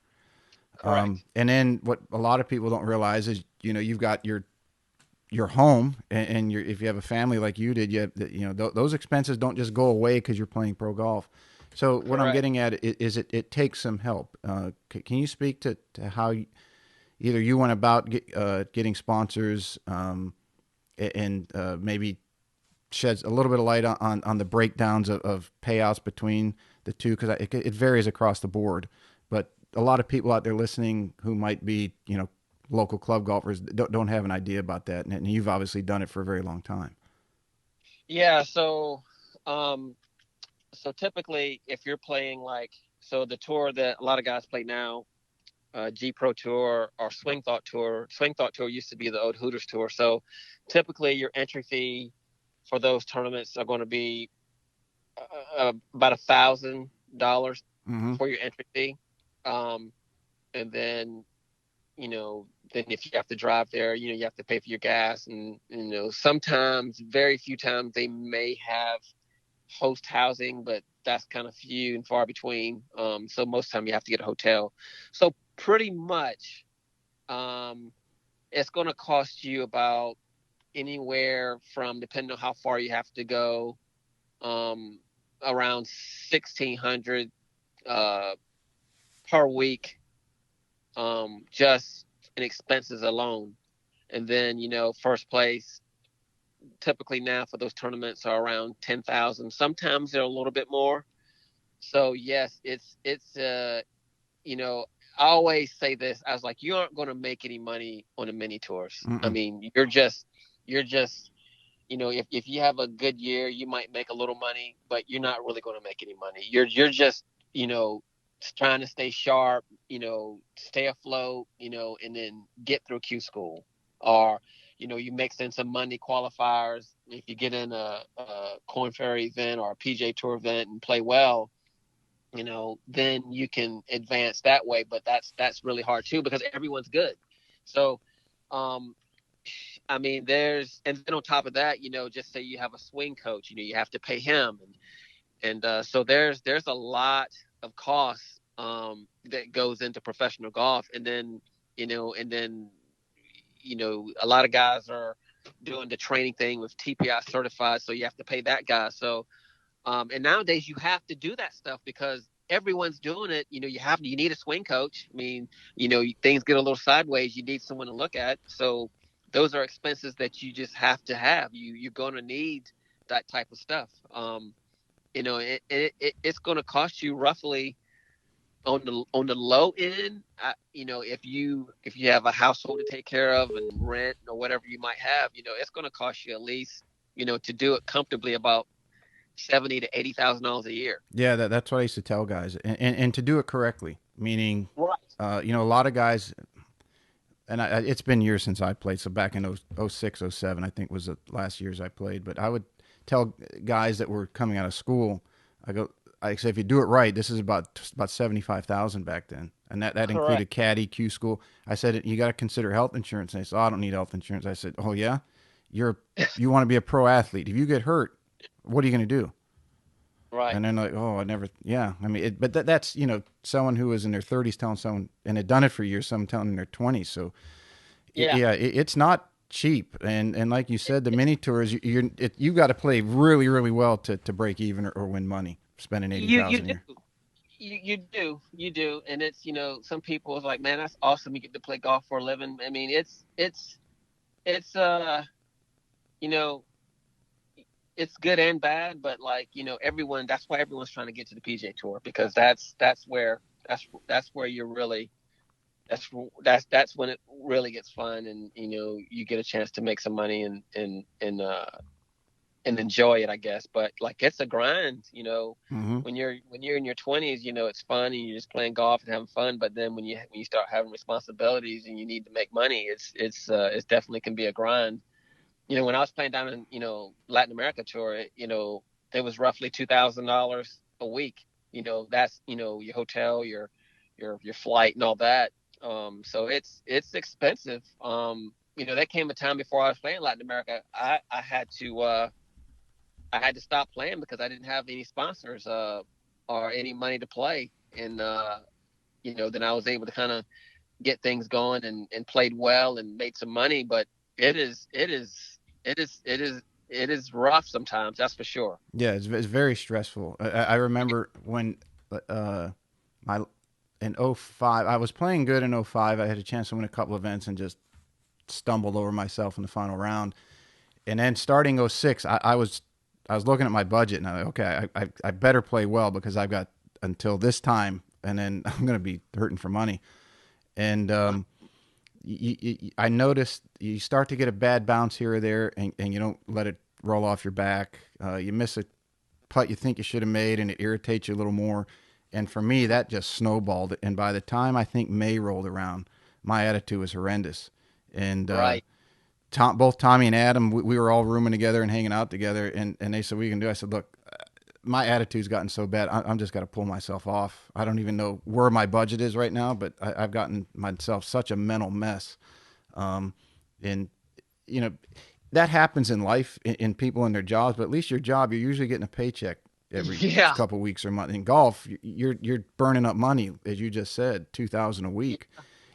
Correct. And then what a lot of people don't realize is, you've got your your home and your if you have a family like you did, those expenses don't just go away because you're playing pro golf. So what I'm Correct. getting at is it takes some help. Can you speak to how either you went about getting sponsors, and maybe sheds a little bit of light on the breakdowns of payouts between the two, because it varies across the board. But a lot of people out there listening who might be local club golfers don't have an idea about that, and you've obviously done it for a very long time. Yeah. Um, so typically, if you're playing like so the tour that a lot of guys play now, G Pro Tour or Swing Thought Tour. Swing Thought Tour used to be the old Hooters Tour. So typically, your entry fee for those tournaments are going to be about $1,000 Mm-hmm. for your entry fee. Um, and then if you have to drive there, you have to pay for your gas. And, sometimes, very few times, they may have host housing, but that's kind of few and far between. So most of the time you have to get a hotel. So pretty much, um, it's going to cost you about anywhere from, depending on how far you have to go, um, around 1,600 uh, per week, just in expenses alone. And then, first place typically now for those tournaments are around 10,000. Sometimes they're a little bit more. So yes, it's you know, I always say this. I was like, you aren't going to make any money on the mini tours. I Mm-mm. mean, you're just if you have a good year, you might make a little money, but you're not really going to make any money. You're just you know trying to stay sharp, stay afloat, and then get through Q school, or you mix in some money qualifiers. If you get in a Corn Ferry event or a PJ Tour event and play well, then you can advance that way. But that's really hard too because everyone's good. So, um, I mean, and then on top of that, just say you have a swing coach, you have to pay him, and so there's a lot of costs that goes into professional golf, and then a lot of guys are doing the training thing with TPI certified, so you have to pay that guy. So and nowadays you have to do that stuff because everyone's doing it. You need a swing coach. I mean, things get a little sideways. You need someone to look at. So those are expenses that you just have to have. You're going to need that type of stuff. It's going to cost you roughly on the low end. If you have a household to take care of and rent or whatever you might have, it's going to cost you at least to do it comfortably about 70 to $80,000 a year. Yeah, that's what I used to tell guys, and to do it correctly, meaning, Right. a lot of guys, and it's been years since I played. So back in 06, '07, I think was the last years I played. But I would tell guys that were coming out of school, I say, if you do it right, this is about 75,000 back then, and that Correct. included caddy, Q school. I said, you got to consider health insurance. And they said, oh, I don't need health insurance. I said, oh yeah, you want to be a pro athlete. If you get hurt, what are you going to do? Right. And then like, oh, I never, yeah. I mean, but that's someone who was in their 30s telling someone and had done it for years. Someone telling in their 20s. So Yeah. yeah, it's not cheap. And like you said, the mini tours, you got to play really really well to break even or win money. Spending eighty You thousand a do. year. You do. And it's, some people is like, man, that's awesome. You get to play golf for a living. I mean, it's you know, it's good and bad, but like, that's why everyone's trying to get to the PJ Tour because that's where you're really that's that's when it really gets fun, and you get a chance to make some money and enjoy it, I guess. But like, it's a grind, Mm-hmm. when you're in your 20s, it's fun and you're just playing golf and having fun. But then when you start having responsibilities and you need to make money, it's definitely can be a grind. When I was playing down in Latin America tour, it was roughly $2,000 a week. That's your hotel, your flight, and all that. So it's expensive. There came a time before I was playing Latin America, I had to stop playing because I didn't have any sponsors or any money to play, and then I was able to kind of get things going and played well and made some money, but It is. It is. It is. It is. It is rough sometimes. That's for sure. Yeah, it's very stressful. I remember when uh, my in '05, I was playing good in '05. I had a chance to win a couple events and just stumbled over myself in the final round. And then starting '06, I was looking at my budget and I like, okay, I better play well because I've got until this time, and then I'm going to be hurting for money. And I noticed you start to get a bad bounce here or there, and you don't let it roll off your back. You miss a putt you think you should have made, and it irritates you a little more. And for me, that just snowballed. And by the time I think May rolled around, my attitude was horrendous. And Right. both Tommy and Adam, we were all rooming together and hanging out together. And they said, "What you can do?" I said, "Look, my attitude's gotten so bad. I'm just got to pull myself off. I don't even know where my budget is right now, but I've gotten myself such a mental mess." And you know that happens in life in people in their jobs, but at least your job, you're usually getting a paycheck every Yeah. couple of weeks or month. In golf, you're burning up money, as you just said, 2,000 a week.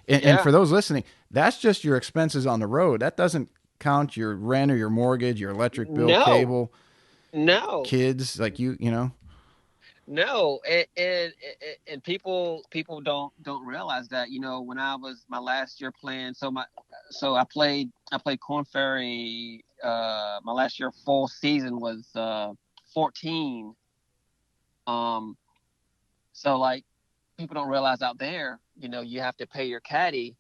And Yeah. for those listening, that's just your expenses on the road. That doesn't count your rent or your mortgage, your electric bill, No. cable, No. kids, like you know. No. And people don't realize that. You know, when I was my last year playing, so I played Corn Ferry. My last year full season was 14. Um. So like people don't realize out there, you know, you have to pay your caddy.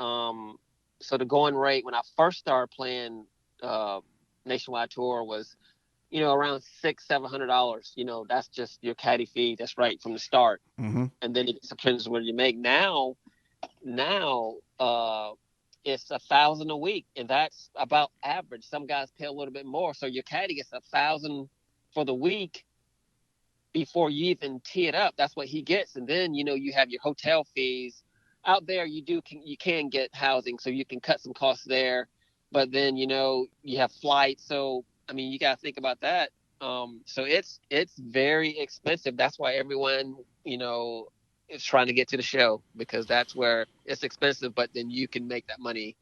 Um, so the going rate when I first started playing uh, nationwide tour was, you know, around $600-700. You know, that's just your caddy fee. That's right from the start, Mm-hmm. and then it depends on what you make. Now, it's 1,000 a week, and that's about average. Some guys pay a little bit more, so your caddy gets 1,000 for the week before you even tee it up. That's what he gets, and then you know you have your hotel fees. Out there, you can get housing, so you can cut some costs there. But then you know you have flights, so I mean you got to think about that. So it's very expensive. That's why everyone you know is trying to get to the show because that's where it's expensive. But then you can make that money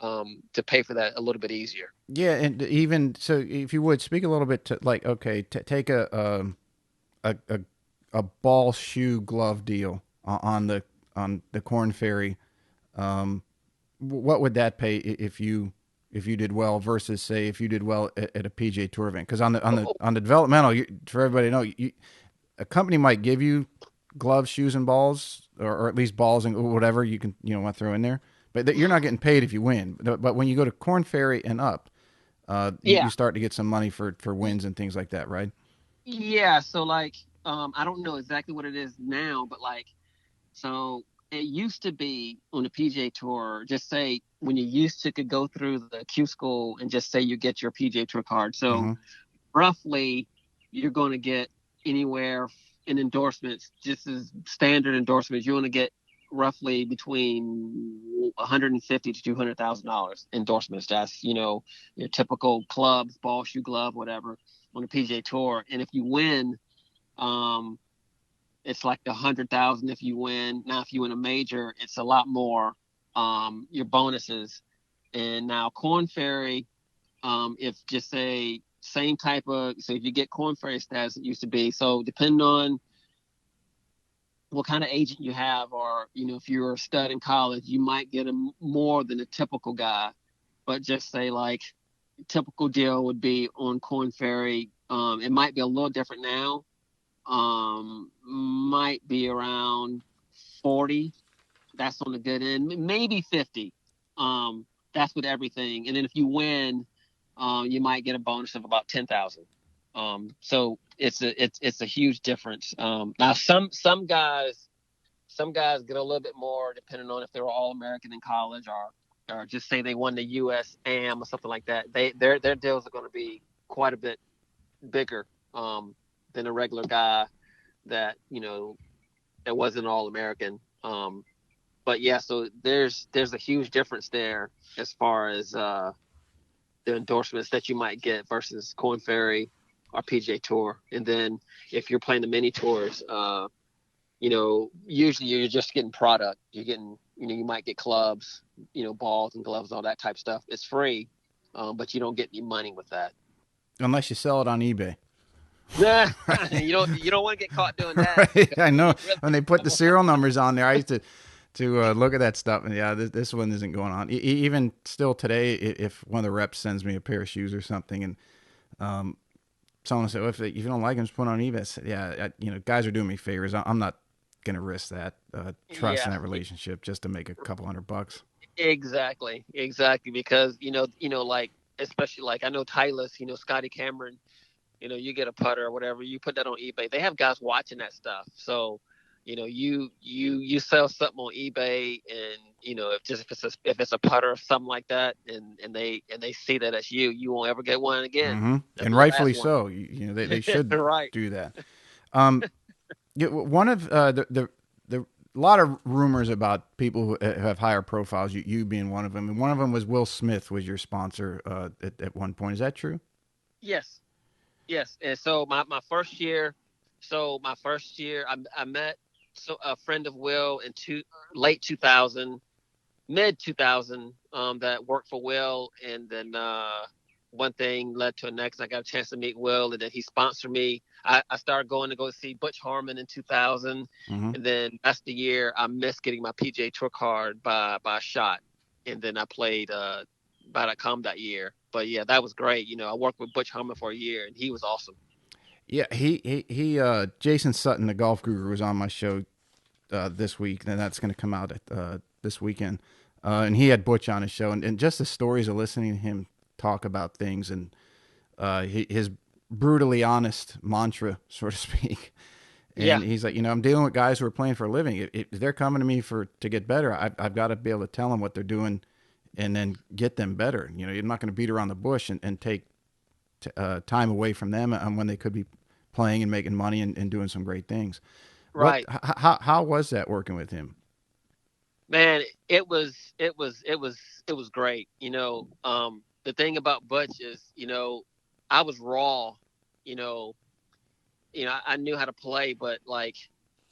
to pay for that a little bit easier. Yeah, and even so, if you would speak a little bit to like, okay, take a a, a ball shoe glove deal on the Corn Ferry. Um, what would that pay if you did well versus say if you did well at a PGA Tour event? Because Oh on the developmental, for everybody to know, a company might give you gloves, shoes, and balls, or at least balls and whatever you can want to throw in there. But you're not getting paid if you win. But when you go to Corn Ferry and up, you yeah, start to get some money for wins and things like that, right? yeah. So like I don't know exactly what it is now, but like so it used to be on the PGA Tour, just say when you used to could go through the Q school and just say you get your PGA Tour card. So Mm-hmm. roughly you're going to get anywhere in endorsements, just as standard endorsements, you're going to get roughly between 150 to $200,000 endorsements. That's you know your typical clubs, ball, shoe, glove, whatever on the PGA Tour. And if you win, um, it's like 100,000 if you win. Now, if you win a major, it's a lot more. Your bonuses, and now Corn Ferry, if just say same type of, so if you get Corn Ferry status, it used to be. So depending on what kind of agent you have, or you know, if you're a stud in college, you might get a more than a typical guy. But just say like typical deal would be on Corn Ferry. It might be a little different now. Might be around 40. That's on the good end, maybe 50. Um, that's with everything. And then if you win, you might get a bonus of about 10,000. So it's a huge difference. Now some guys get a little bit more depending on if they were all American in college or just say they won the US AM or something like that. Their deals are going to be quite a bit bigger than a regular guy that you know that wasn't all American. But yeah, so there's a huge difference there as far as the endorsements that you might get versus Corn Ferry or PJ Tour. And then if you're playing the mini tours, you know, usually you're just getting product. You're getting you might get clubs, balls and gloves, all that type of stuff. It's free, but you don't get any money with that. Unless you sell it on eBay. You don't want to get caught doing that Right. because I know you really when they in put the trouble. serial numbers on there, I used to look at that stuff, and yeah, this one isn't going on. Even still today, if one of the reps sends me a pair of shoes or something, and um, someone said, well, if you don't like them, just put them on eBay. I said, yeah, guys are doing me favors. I'm not going to risk that trust in Yeah, that relationship just to make a couple $100. exactly. Because like especially like I know Titleist, Scotty Cameron, you get a putter or whatever, you put that on eBay. They have guys watching that stuff. So, you sell something on eBay, and if it's a putter or something like that, and they see that it's you, you won't ever get one again. Mm-hmm. That'll And be the last rightfully one. so. They should Right. do that. Um, one of the a lot of rumors about people who have higher profiles. You being one of them, and one of them was Will Smith was your sponsor at one point. Is that true? Yes. Yes. And so my first year, I met a friend of Will in late 2000, mid 2000, that worked for Will, and then one thing led to the next. I got a chance to meet Will, and then he sponsored me. I started going to go see Butch Harmon in 2000, Mm-hmm. and then that's the year I missed getting my PGA Tour card by a shot, and then I played by .com that year. But yeah, that was great. I worked with Butch Harmon for a year, and he was awesome. Yeah, Jason Sutton, the golf guru, was on my show this week, and that's going to come out this weekend. And he had Butch on his show, and just the stories of listening to him talk about things, and his brutally honest mantra, so to speak. Yeah, And he's like, I'm dealing with guys who are playing for a living. If they're coming to me to get better, I've got to be able to tell them what they're doing, and then get them better. You're not going to beat around the bush and take time away from them when they could be playing and making money and doing some great things. right. How was that working with him? Man, it was great. The thing about Butch is, I was raw. You know, I knew how to play, but like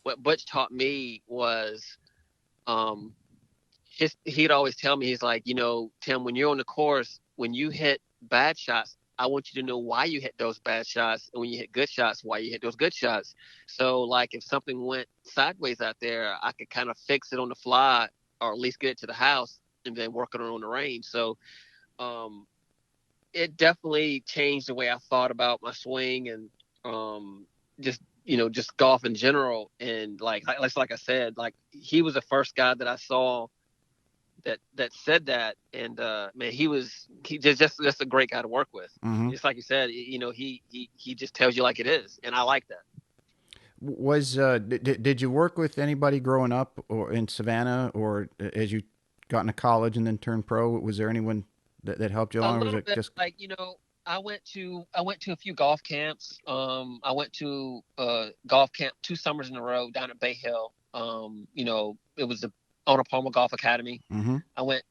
what Butch taught me was, um, he'd always tell me, he's like, Tim, when you're on the course, when you hit bad shots, I want you to know why you hit those bad shots, and when you hit good shots, why you hit those good shots. So, like, if something went sideways out there, I could kind of fix it on the fly, or at least get it to the house, and then work on the range. So, um, it definitely changed the way I thought about my swing, and just golf in general. And like I said, like he was the first guy that I saw that said that. And man, he just a great guy to work with. Mm-hmm. Just like you said, he just tells you like it is, and I like that. Did you work with anybody growing up or in Savannah, or as you got into college and then turned pro? Was there anyone that helped you A along, or was little it bit, just? like, I went to a few golf camps. I went to golf camp 2 summers in a row down at Bay Hill. It was the Arnold Palmer Golf Academy. Mm-hmm. I went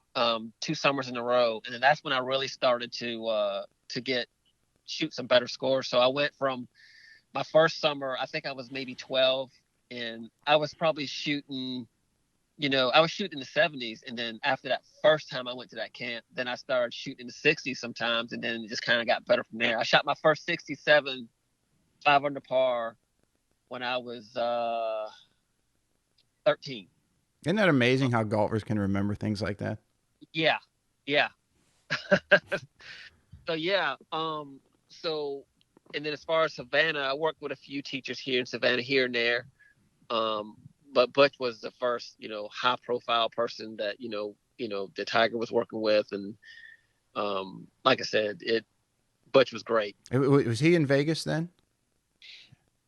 2 summers in a row, and then that's when I really started to get shoot some better scores. So I went from my first summer, I think I was maybe 12, and I was probably shooting. I was shooting in the 70s, and then after that first time I went to that camp, then I started shooting in the 60s sometimes, and then it just kind of got better from there. I shot my first 67 5 under par when I was 13. Isn't that amazing how golfers can remember things like that? Yeah, yeah. So yeah, so and then as far as Savannah, I worked with a few teachers here in Savannah, here and there. Um, but Butch was the first, high profile person that the Tiger was working with, and like I said, Butch was great. Was he in Vegas then?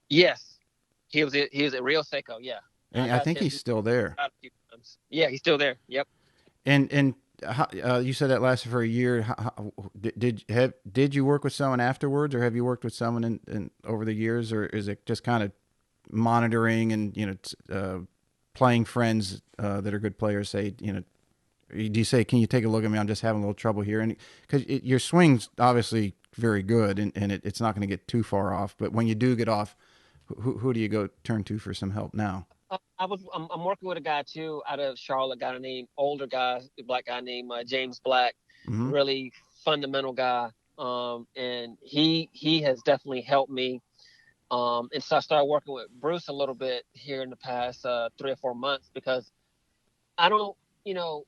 Yes, he was at Rio Seco. Yeah, I And I got a think chance he's to meet still there. him a few times. Yeah, he's still there. Yep. And you said that lasted for a year. Did you work with someone afterwards, or have you worked with someone in over the years, or is it just kind of monitoring and playing friends that are good players say, do you say, can you take a look at me? I'm just having a little trouble here. And because your swing's obviously very good, and it's not going to get too far off. But when you do get off, who do you go turn to for some help now? I'm working with a guy too out of Charlotte, got a name older guy, black guy named James Black, Hmm. really fundamental guy. And he has definitely helped me. And so I started working with Bruce a little bit here in the past 3 or 4 months because I don't, you know,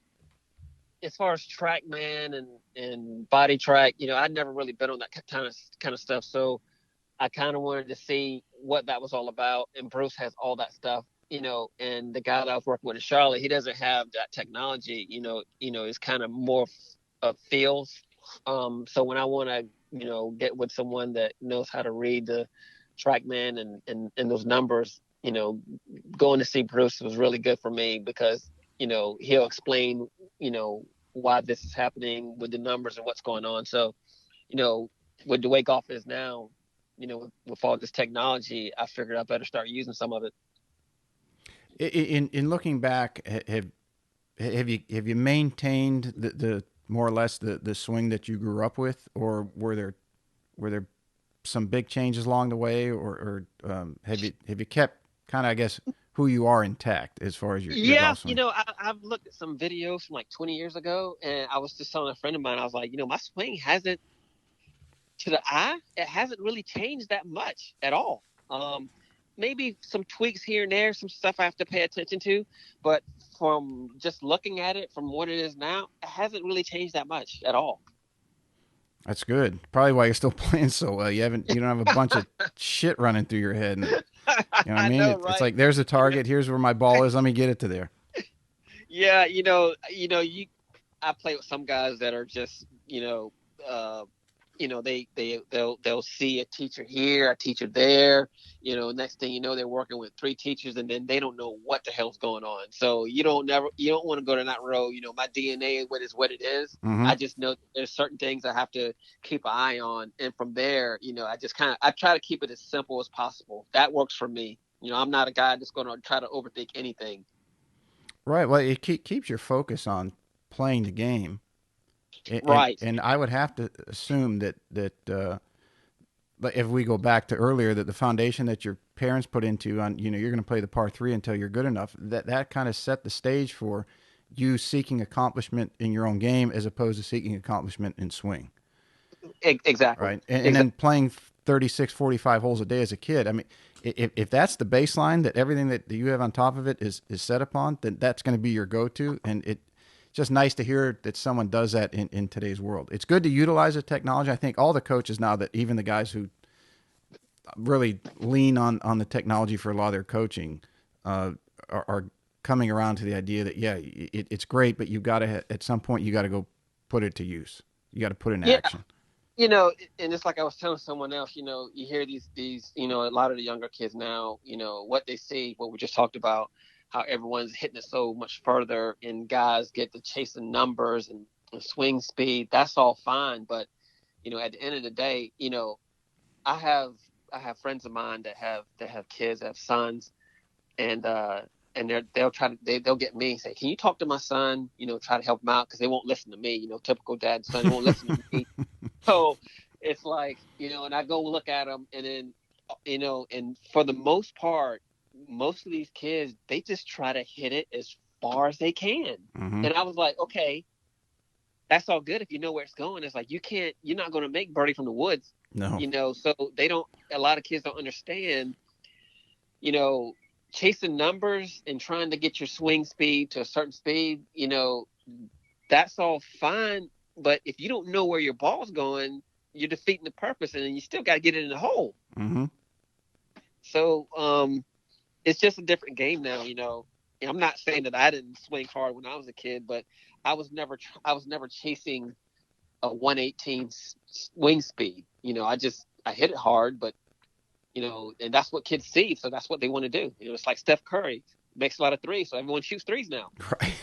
as far as TrackMan and body track, I'd never really been on that kind of stuff. So I kind of wanted to see what that was all about. And Bruce has all that stuff, and the guy that I was working with in Charlotte, he doesn't have that technology, it's kind of more of feels. So when I want to, get with someone that knows how to read the TrackMan and those numbers, going to see Bruce was really good for me because, he'll explain, why this is happening with the numbers and what's going on. So, with the way golf is now, with all this technology, I figured I better start using some of it. In looking back, have you maintained the more or less the swing that you grew up with, or were there some big changes along the way, or have you kept kind of, I guess, who you are intact as far as your Yeah, golf swing? I've looked at some videos from like 20 years ago, and I was just telling a friend of mine, I was like, my swing hasn't, to the eye, it hasn't really changed that much at all. Maybe some tweaks here and there, some stuff I have to pay attention to, but from just looking at it from what it is now, it hasn't really changed that much at all. That's good. Probably why you're still playing so well. You don't have a bunch of shit running through your head, and you know what I I mean. know, It's right? like there's a Yeah, target. Here's where my ball is. Let me get it to there. yeah. I play with some guys that are just, uh, they'll see a teacher here, a teacher there. Next thing you know, they're working with three teachers, and then they don't know what the hell's going on. So you don't want to go down that road. My DNA what it is. Hmm. I just know there's certain things I have to keep an eye on, and from there, I try to keep it as simple as possible. That works for me. I'm not a guy that's going to try to overthink anything. Right. Well, it keeps your focus on playing the game, and Right. and I would have to assume that but if we go back to earlier, that the foundation that your parents put into on, you're going to play the par three until you're good enough. That kind of set the stage for you seeking accomplishment in your own game as opposed to seeking accomplishment in swing. Exactly. Right. And Exactly. then playing 36, 45 holes a day as a kid. I mean, if that's the baseline, that everything that you have on top of it is set upon, then that's going to be your go-to. And it's just nice to hear that someone does that in today's world. It's good to utilize the technology. I think all the coaches now, that even the guys who really lean on the technology for a lot of their coaching, uh, are coming around to the idea that, yeah, it's great, but you've got to, at some point, you got to go put it to use. You got to put it in Yeah. action. And it's like I was telling someone else, you hear these, a lot of the younger kids now, what they see, what we just talked about, how everyone's hitting it so much further, and guys get to chasing numbers and swing speed. That's all fine, but at the end of the day, I have I have friends of mine that have kids, that have sons, and they'll get me and say, can you talk to my son, try to help him out because they won't listen to me, typical dad and son, they won't listen to me. So it's like, and I go look at them, and then, and for the most part, most of these kids, they just try to hit it as far as they can. Hmm. And I was like, okay, that's all good if you know where it's going. It's like, you're not going to make birdie from the woods, No. so a lot of kids don't understand, you know, chasing numbers and trying to get your swing speed to a certain speed, that's all fine. But if you don't know where your ball's going, you're defeating the purpose, and then you still got to get it in the hole. Hmm. So it's just a different game now. And I'm not saying that I didn't swing hard when I was a kid, but I was never chasing a 118 swing speed. I hit it hard, but and that's what kids see, so that's what they want to do. It's like Steph Curry makes a lot of threes, so everyone shoots threes now. Right.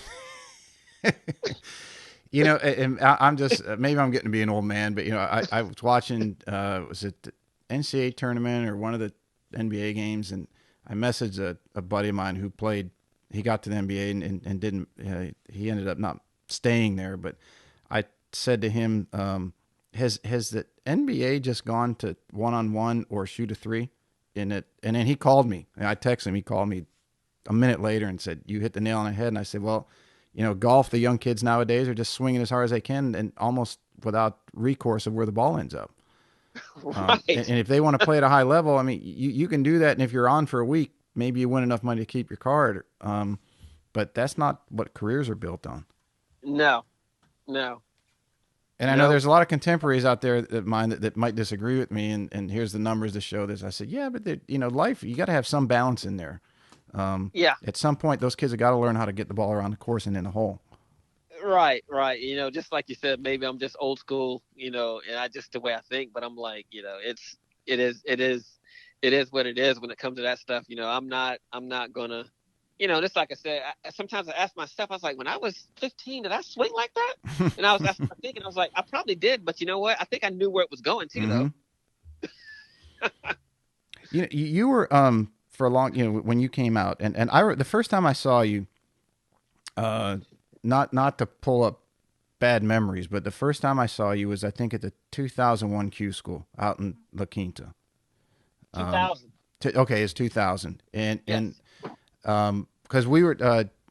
And I'm just, maybe I'm getting to be an old man, but I was watching, was it the NCAA tournament or one of the NBA games, and I messaged a buddy of mine who played. He got to the NBA and didn't. He ended up not staying there, but I said to him, "Has the NBA just gone to 1-on-1 or shoot a three in it?" And then he called me, and I texted him. He called me a minute later and said, "You hit the nail on the head." And I said, "Well, golf, the young kids nowadays are just swinging as hard as they can and almost without recourse of where the ball ends up. Right. And if they want to play at a high level, I mean, you can do that. And if you're on for a week, maybe you win enough money to keep your card. But that's not what careers are built on. No, no, And I know no. there's a lot of contemporaries out there that might disagree with me. And here's the numbers to show this. I said, yeah, but life, you got to have some balance in there. Yeah. At some point, those kids have got to learn how to get the ball around the course and in a hole. Right, right. Just like you said, maybe I'm just old school, and I just the way I think, but I'm like, it is, it is, it is what it is when it comes to that stuff. I'm not gonna, just like I said, sometimes I ask myself, I was like, when I was 15, did I swing like that? And I was thinking, I was like, I probably did, but you know what? I think I knew where it was going too, Mm-hmm. though. You were for a long when you came out and the first time I saw you, uh, not to pull up bad memories, but the first time I saw you was I think at the 2001 Q School out in La Quinta. Um, 2000. okay, it's 2000, and Yes. because we were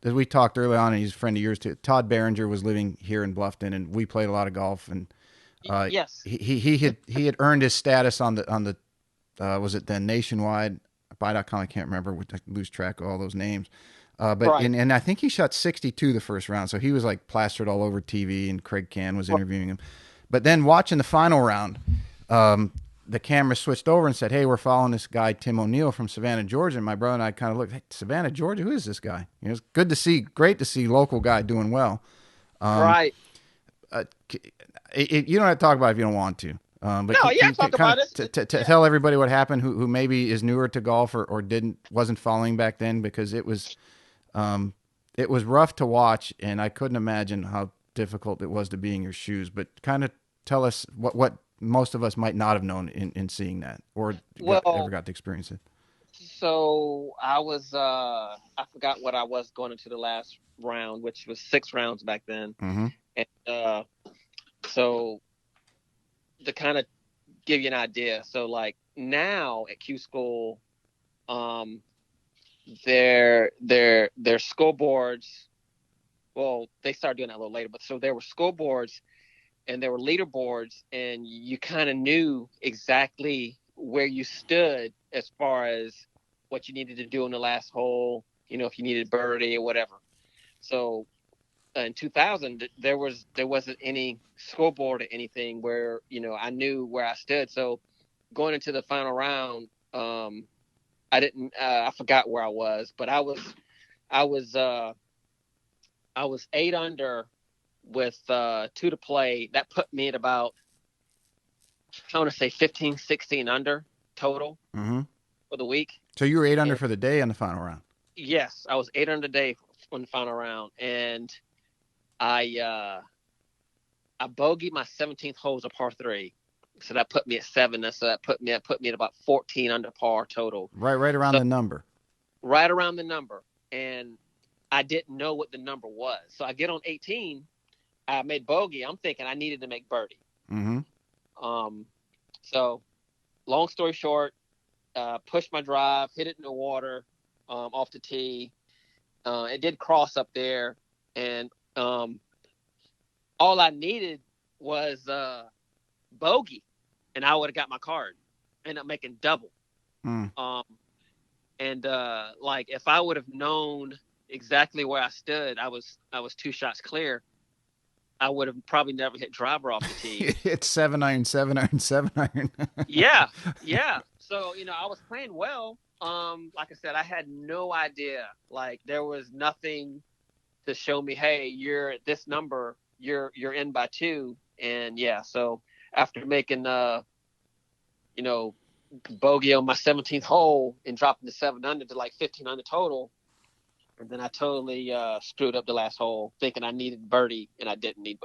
as we talked early on, and he's a friend of yours too. Todd Behringer was living here in Bluffton, and we played a lot of golf, and Yes. he had earned his status on the was it then Nationwide Buy.com? I can't remember. I lose track of all those names. But Right. and I think he shot 62 the first round, so he was like plastered all over TV, and Craig Can was Right. interviewing him. But then watching the final round, the camera switched over and said, "Hey, we're following this guy Tim O'Neill from Savannah, Georgia." And my brother and I kind of looked, "Hey, Savannah, Georgia, who is this guy?" It's good to see, great to see local guy doing well. Um, Right. uh, you don't have to talk about it if you don't want to. But No, yeah, talk kind about of it. Yeah. tell everybody what happened who maybe is newer to golf or wasn't following back then, because it was rough to watch, and I couldn't imagine how difficult it was to be in your shoes. But kind of tell us what most of us might not have known in seeing that or ever Well, got to experience it. so I forgot what I was going into the last round, which was 6 rounds back then. Mm-hmm. And so to kind of give you an idea, so like now at Q School, um, their scoreboards. Well, they started doing that a little later, but so there were scoreboards and there were leaderboards, and you kind of knew exactly where you stood as far as what you needed to do in the last hole. If you needed birdie or whatever. So in 2000, there wasn't any scoreboard or anything where I knew where I stood. So going into the final round, I didn't. I forgot where I was, but I was uh, I was 8 under with two to play. That put me at about, I want to say 15, 16 under total Mm-hmm. for the week. So you were 8 under And for the day on the final round. yes, I was 8 under day on the final round, and I uh, I bogeyed my 17th hole as a par three, so that put me at seven. So that put me at about 14 under par total. Right around So the number. right around the number, and I didn't know what the number was. So I get on 18. I made bogey. I'm thinking I needed to make birdie. Mm-hmm. Um, so long story short, pushed my drive, hit it in the water, off the tee. It did cross up there, and all I needed was bogey, and I would have got my card. Ended up making double. Mm. Um, and like if I would have known exactly where I stood, I was 2 shots clear. I would have probably never hit driver off the tee. It's 7 iron, 7 iron, 7 iron. Yeah, yeah. So I was playing well. Like I said, I had no idea. Like there was nothing to show me, hey, you're at this number, you're in by two, and yeah. So after making you know, bogey on my 17th hole and dropping the 7 under to like 15 under total, and then I totally screwed up the last hole, thinking I needed birdie, and I didn't need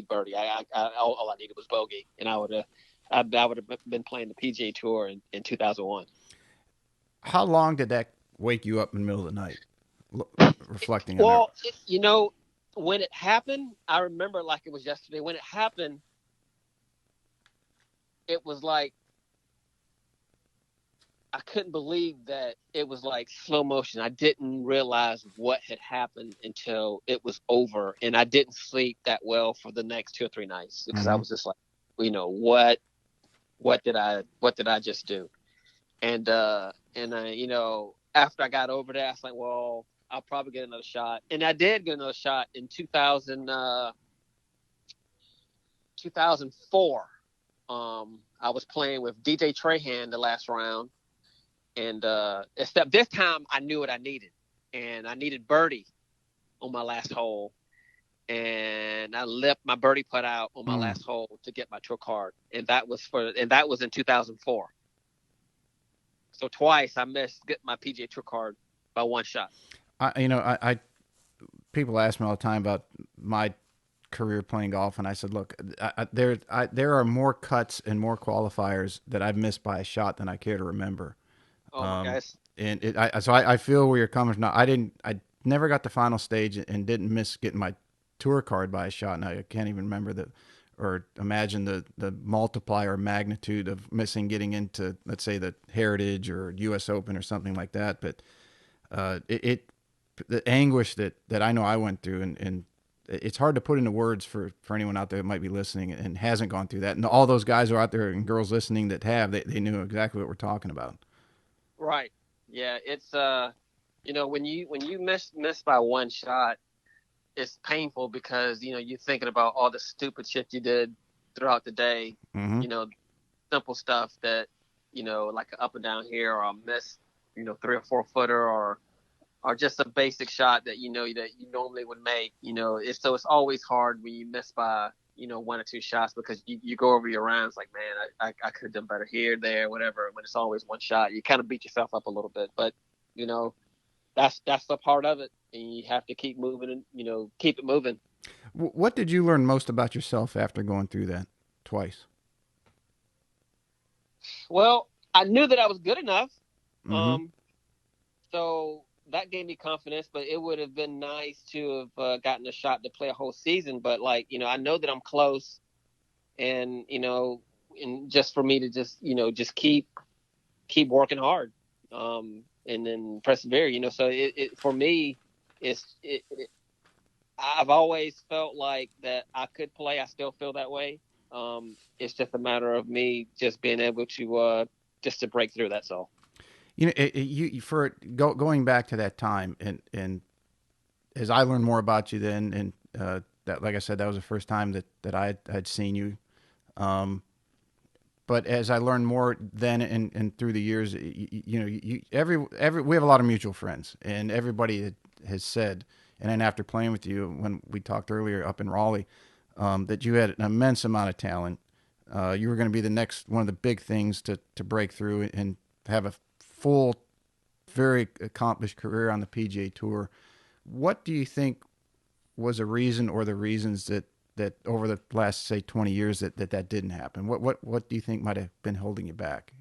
birdie. All I needed was bogey, and I would have been playing the PGA Tour in 2001. How long did that wake you up in the middle of the night? Reflecting on it. Well, when it happened, I remember like it was yesterday. When it happened, it was like I couldn't believe that it was like slow motion. I didn't realize what had happened until it was over, and I didn't sleep that well for the next 2 or 3 nights because I Mm-hmm. was just like, what did I just do? And after I got over that, I was like, well, I'll probably get another shot, and I did get another shot in 2004. I was playing with DJ Trahan the last round, and except this time I knew what I needed, and I needed birdie on my last hole, and I left my birdie putt out on my Mm. last hole to get my tour card, and that was in 2004. So twice I missed getting my PGA Tour card by one shot. I people ask me all the time about my career playing golf, and I said, look, there are more cuts and more qualifiers that I've missed by a shot than I care to remember. Oh my Um, gosh! and I feel where you're coming from. Now, I never got the final stage and didn't miss getting my tour card by a shot. And I can't even remember or imagine the multiplier magnitude of missing getting into, let's say, the Heritage or U.S. Open or something like that. But it the anguish that I know I went through, and it's hard to put into words for anyone out there that might be listening and hasn't gone through that. And all those guys who are out there and girls listening that have, they knew exactly what we're talking about. Right? Yeah, it's when you miss by one shot, it's painful because you're thinking about all the stupid shit you did throughout the day. Mm-hmm. You know, simple stuff that like an up and down here or a miss, 3 or 4 footer or just a basic shot that that you normally would make. It's always hard when you miss by 1 or 2 shots because you go over your rounds like, man, I could have done better here, there, whatever. When it's always one shot, you kind of beat yourself up a little bit, but you know that's the part of it, and you have to keep moving and keep it moving. What did you learn most about yourself after going through that twice? Well, I knew that I was good enough. Mm-hmm. Um, So that gave me confidence, but it would have been nice to have gotten a shot to play a whole season. But like, I know that I'm close, and and just for me to just keep working hard, and then persevere. So it for me, I've always felt like that I could play. I still feel that way. It's just a matter of me just being able to just to break through. That's all. You for going back to that time, and as I learned more about you then, and that, like I said, that was the first time that I'd seen you. Um, but as I learned more then and through the years, every we have a lot of mutual friends, and everybody has said, and then after playing with you when we talked earlier up in Raleigh, that you had an immense amount of talent. You were going to be the next one of the big things to break through and have a full, very accomplished career on the PGA Tour. What do you think was a reason or the reasons that over the last, say, 20 years that didn't happen? What do you think might have been holding you back?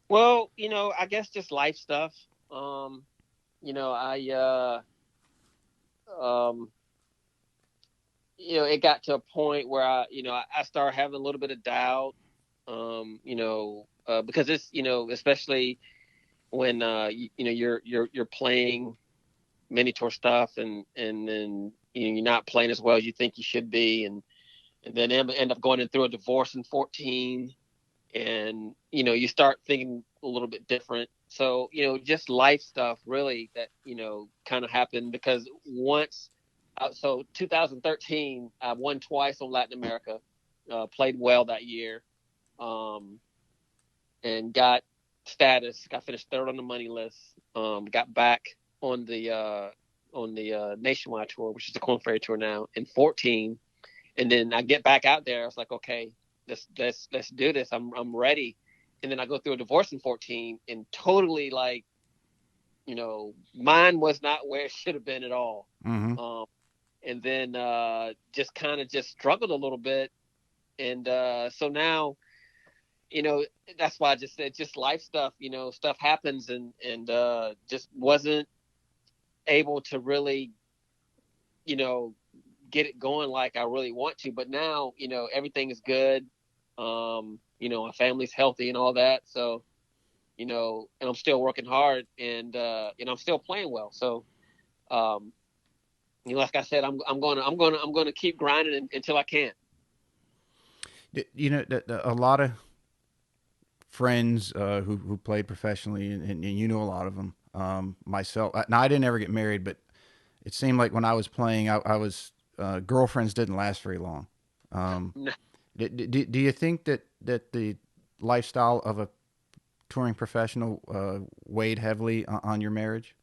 Well, I guess just life stuff. I um it got to a point where I started having a little bit of doubt. Because it's especially when you're playing mini tour stuff, and then you're not playing as well as you think you should be, and then end up going in through a divorce in 14, and you start thinking a little bit different. So just life stuff really that kind of happened because once so 2013 I won twice on Latin America, played well that year, um and got finished third on the money list, got back on the nationwide tour, which is the Corn Ferry Tour now, in 14. And then I get back out there. I was like, okay, let's do this. I'm ready. And then I go through a divorce in 14, and totally like, mine was not where it should have been at all. Mm-hmm. Um, and then just kind of just struggled a little bit. And so now, that's why I just said just life stuff. Stuff happens, and just wasn't able to really, you know, get it going like I really want to. But now, everything is good. My family's healthy and all that. So, and I'm still working hard, and I'm still playing well. So, um, like I said, I'm gonna keep grinding until I can. A lot of friends who played professionally, and you know a lot of them. Myself, now I didn't ever get married, but it seemed like when I was playing, I was girlfriends didn't last very long. Um, do you think that the lifestyle of a touring professional weighed heavily on your marriage?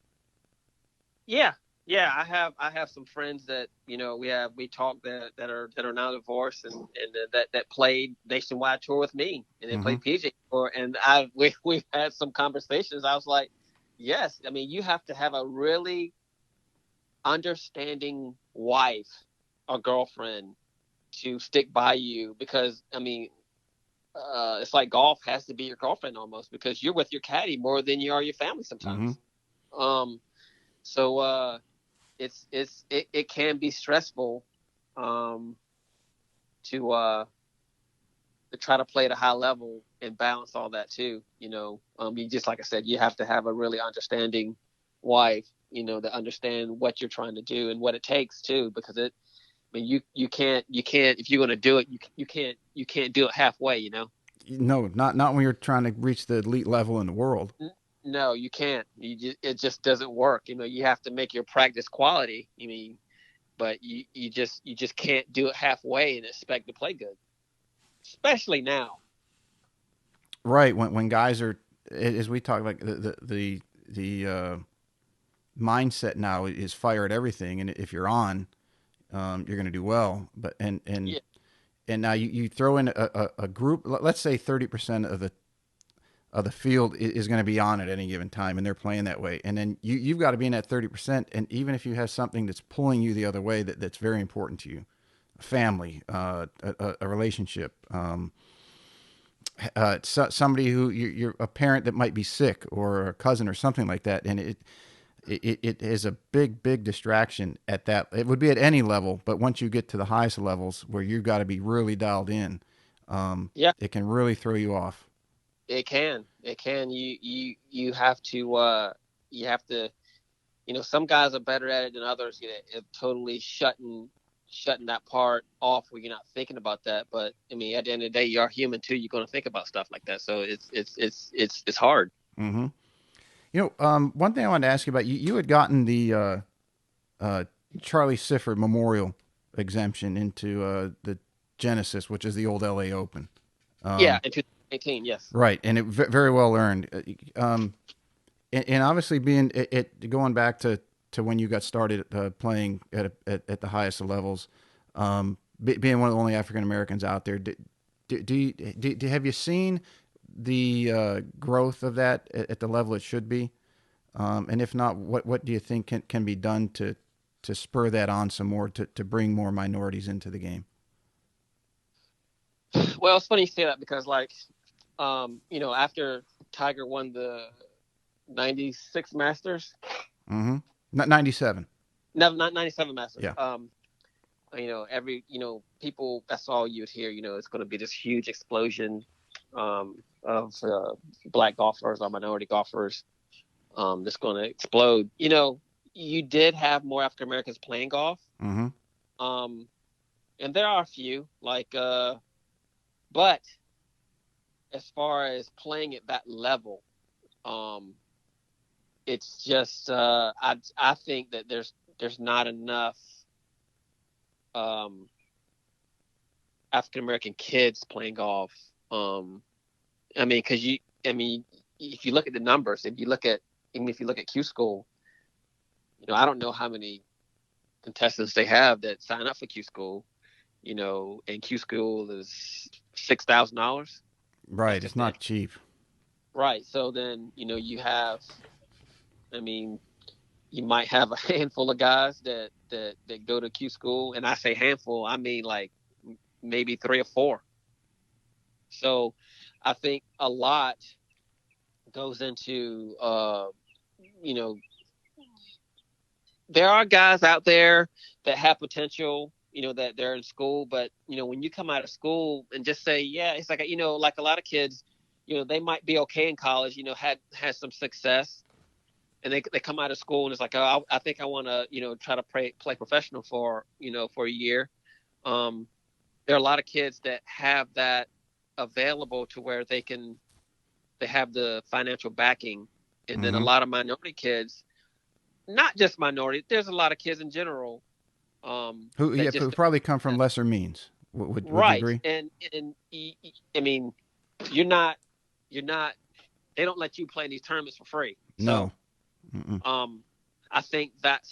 Yeah, yeah. I have some friends that we talk that are now divorced and that played nationwide tour with me and they Mm-hmm. played PJ tour and we've had some conversations. I was like, yes, I mean you have to have a really understanding wife or girlfriend to stick by you because I mean it's like golf has to be your girlfriend almost because you're with your caddy more than you are your family Mm-hmm. sometimes. Um, so it can be stressful um, to try to play at a high level and balance all that too. You just like I said, you have to have a really understanding wife. That understand what you're trying to do and what it takes too, because it. I mean, you can't if you're going to do it, you can't do it halfway. No, not when you're trying to reach the elite level in the world. No, you can't. It just doesn't work. You have to make your practice quality. I mean, but you just can't do it halfway and expect to play good, especially now. Right, when guys are, as we talk, like the mindset now is fire at everything, and if you're on, you're going to do well. But Yeah, and now you throw in a group. Let's say 30% of the field is going to be on at any given time, and they're playing that way. And then you've got to be in that 30%. And even if you have something that's pulling you the other way, that's very important to you, a family, a relationship. Somebody who you're a parent that might be sick or a cousin or something like that, and it is a big distraction at that. It would be at any level, but once you get to the highest levels where you've got to be really dialed in, yeah, it can really throw you off. it can. You have to. Some guys are better at it than others. Totally shutting that part off where you're not thinking about that. But I mean, at the end of the day, you're human too. You're going to think about stuff like that. So it's hard. Mm-hmm. One thing I wanted to ask you about, you had gotten the uh, Charlie Sifford Memorial exemption into the Genesis, which is the old LA Open. Yeah, Um, in 2018, yes. right, and very well earned. And obviously being going back to when you got started playing at the highest of levels, being one of the only African Americans out there, have you seen the growth of that at the level it should be? And if not, what do you think can be done to spur that on some more to bring more minorities into the game? Well, it's funny you say that because after Tiger won the 96 Masters, Mm-hmm. Not 97. no, not 97 Masters. Yeah. People, that's all you'd hear. It's going to be this huge explosion of black golfers or minority golfers that's going to explode. You did have more African Americans playing golf, Mm-hmm. um, and there are a few but as far as playing at that level, um, it's just I think that there's not enough um, African American kids playing golf. I mean, I mean, if you look at the numbers, if you look at Q School, I don't know how many contestants they have that sign up for Q School. And Q School is $6,000. That's Right. It's just the not cheap. right. So then you have, I mean, you might have a handful of guys that go to Q School, and I say handful, I mean like maybe three or four. So I think a lot goes into you know there are guys out there that have potential, that they're in school, but when you come out of school and just say, yeah, it's like like a lot of kids, they might be okay in college, had some success, and they come out of school and it's like, oh, I think I want to, try to play professional for a year. Um, there are a lot of kids that have that available to where they have the financial backing, and then a Mm-hmm. lot of minority kids, not just minority, there's a lot of kids in general, Who, that yeah, just who probably come from lesser means. Would you right, agree? and I mean, you're not you're not they don't let you play in these tournaments for free. No. So Mm-mm. um I think that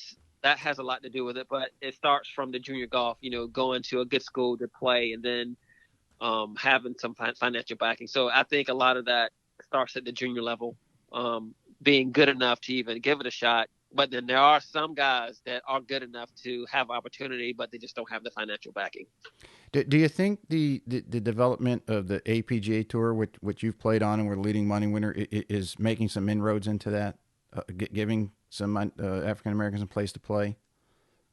has a lot to do with it, but it starts from the junior golf, going to a good school to play, and then having some financial backing. So I think a lot of that starts at the junior level, being good enough to even give it a shot. But then there are some guys that are good enough to have opportunity, but they just don't have the financial backing. Do you think the development of the APGA Tour, which you've played on and were the leading money winner, is making some inroads into that, giving some African Americans a place to play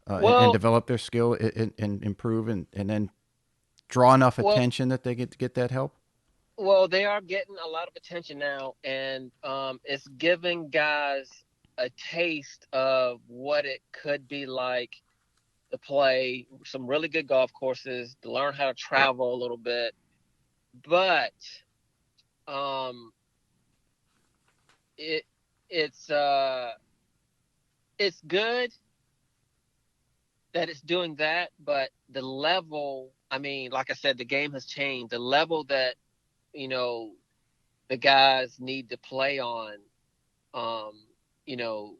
and Well, develop their skill and improve and then draw enough well, attention that they get that help? well, they are getting a lot of attention now, and it's giving guys a taste of what it could be like to play some really good golf courses, to learn how to travel a little bit. But um, it it's uh it's good that it's doing that, but the level, I mean, like I said, the game has changed. The level that, you know, the guys need to play on, um, you know,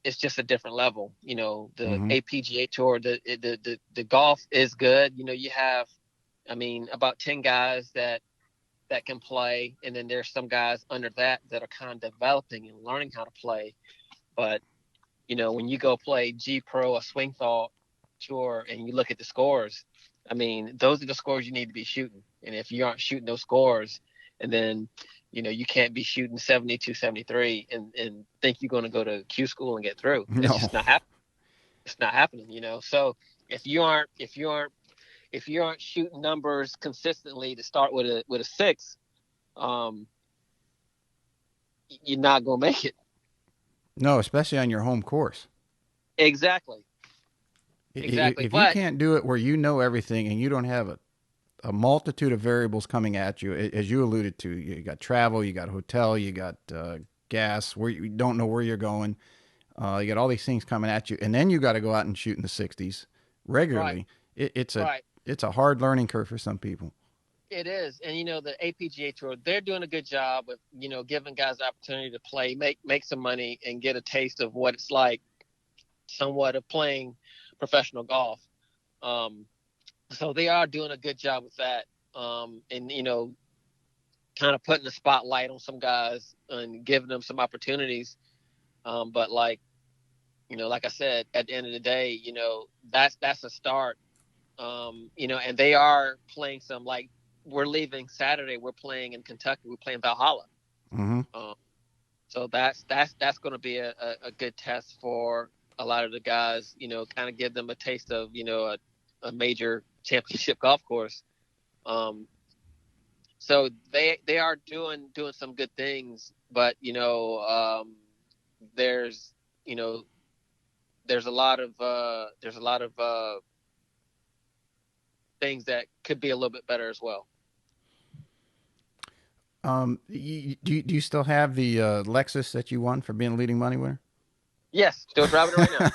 it's just a different level. The Mm-hmm. APGA tour, the golf is good. You have, I mean, about 10 guys that can play, and then there's some guys under that are kind of developing and learning how to play. But when you go play G Pro or Swing Thought Tour and you look at the scores, I mean, those are the scores you need to be shooting. And if you aren't shooting those scores, and then, you can't be shooting 72, 73 and think you're going to go to Q school and get through. It's No. just not happening. It's not happening. So if you aren't shooting numbers consistently to start with a six, um, you're not going to make it. No, especially on your home course. Exactly. Exactly. If you But can't do it where you know everything and you don't have a multitude of variables coming at you, as you alluded to, you got travel, you got hotel, you got gas, where you don't know where you're going. You got all these things coming at you, and then you got to go out and shoot in the 60s right, regularly. right. It's a hard learning curve for some people. It is, and the APGA Tour, they're doing a good job of giving guys the opportunity to play, make some money, and get a taste of what it's like, somewhat of playing professional golf. Um, so they are doing a good job with that, and kind of putting the spotlight on some guys and giving them some opportunities. But like I said, at the end of the day, that's a start. And they are playing some, like, we're leaving Saturday. We're playing in Kentucky. We're playing Valhalla. Mm-hmm. Um, so that's going to be a good test for a lot of the guys. Kind of give them a taste of a major championship golf course. Um, so they are doing some good things, but there's you know there's a lot of things that could be a little bit better as well. Do you still have the Lexus that you won for being a leading money winner? Yes, still driving it right now.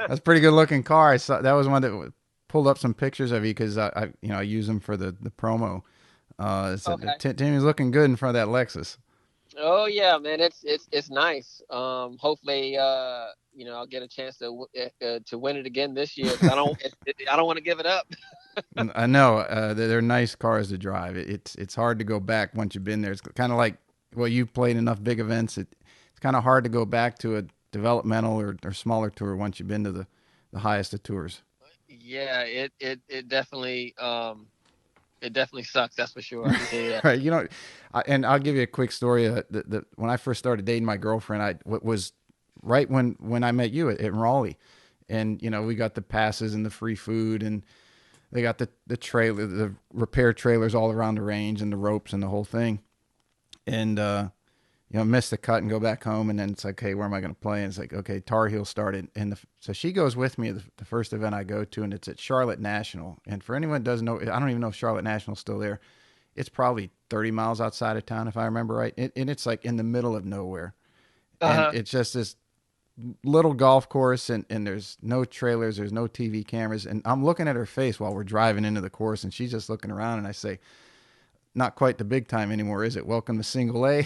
That's a pretty good looking car. I saw, that was one that pulled up some pictures of you because I use them for the promo. So Okay. Timmy's looking good in front of that Lexus. Oh yeah, man, it's nice. Hopefully, I'll get a chance to win it again this year, because I don't want to give it up. I know they're nice cars to drive. It's hard to go back once you've been there. It's kind of like, well, you've played enough big events. It's kind of hard to go back to a developmental or smaller tour once you've been to the highest of tours. Yeah, it definitely sucks. That's for sure. I can tell you that. Right? And I'll give you a quick story. When I first started dating my girlfriend, was right when I met you in Raleigh, and we got the passes and the free food, and They got the trailer, the repair trailers all around the range, and the ropes and the whole thing. And miss the cut and go back home, and then it's like, hey, where am I going to play? And it's like, okay, Tar Heel started, and so she goes with me the first event I go to, and it's at Charlotte National. And for anyone that doesn't know, I don't even know if Charlotte National's still there. It's probably 30 miles outside of town, if I remember right, and it's like in the middle of nowhere, and Uh-huh. it's just this little golf course, and there's no trailers, there's no TV cameras, and I'm looking at her face while we're driving into the course, and she's just looking around, and I say, not quite the big time anymore, is it? Welcome to single A.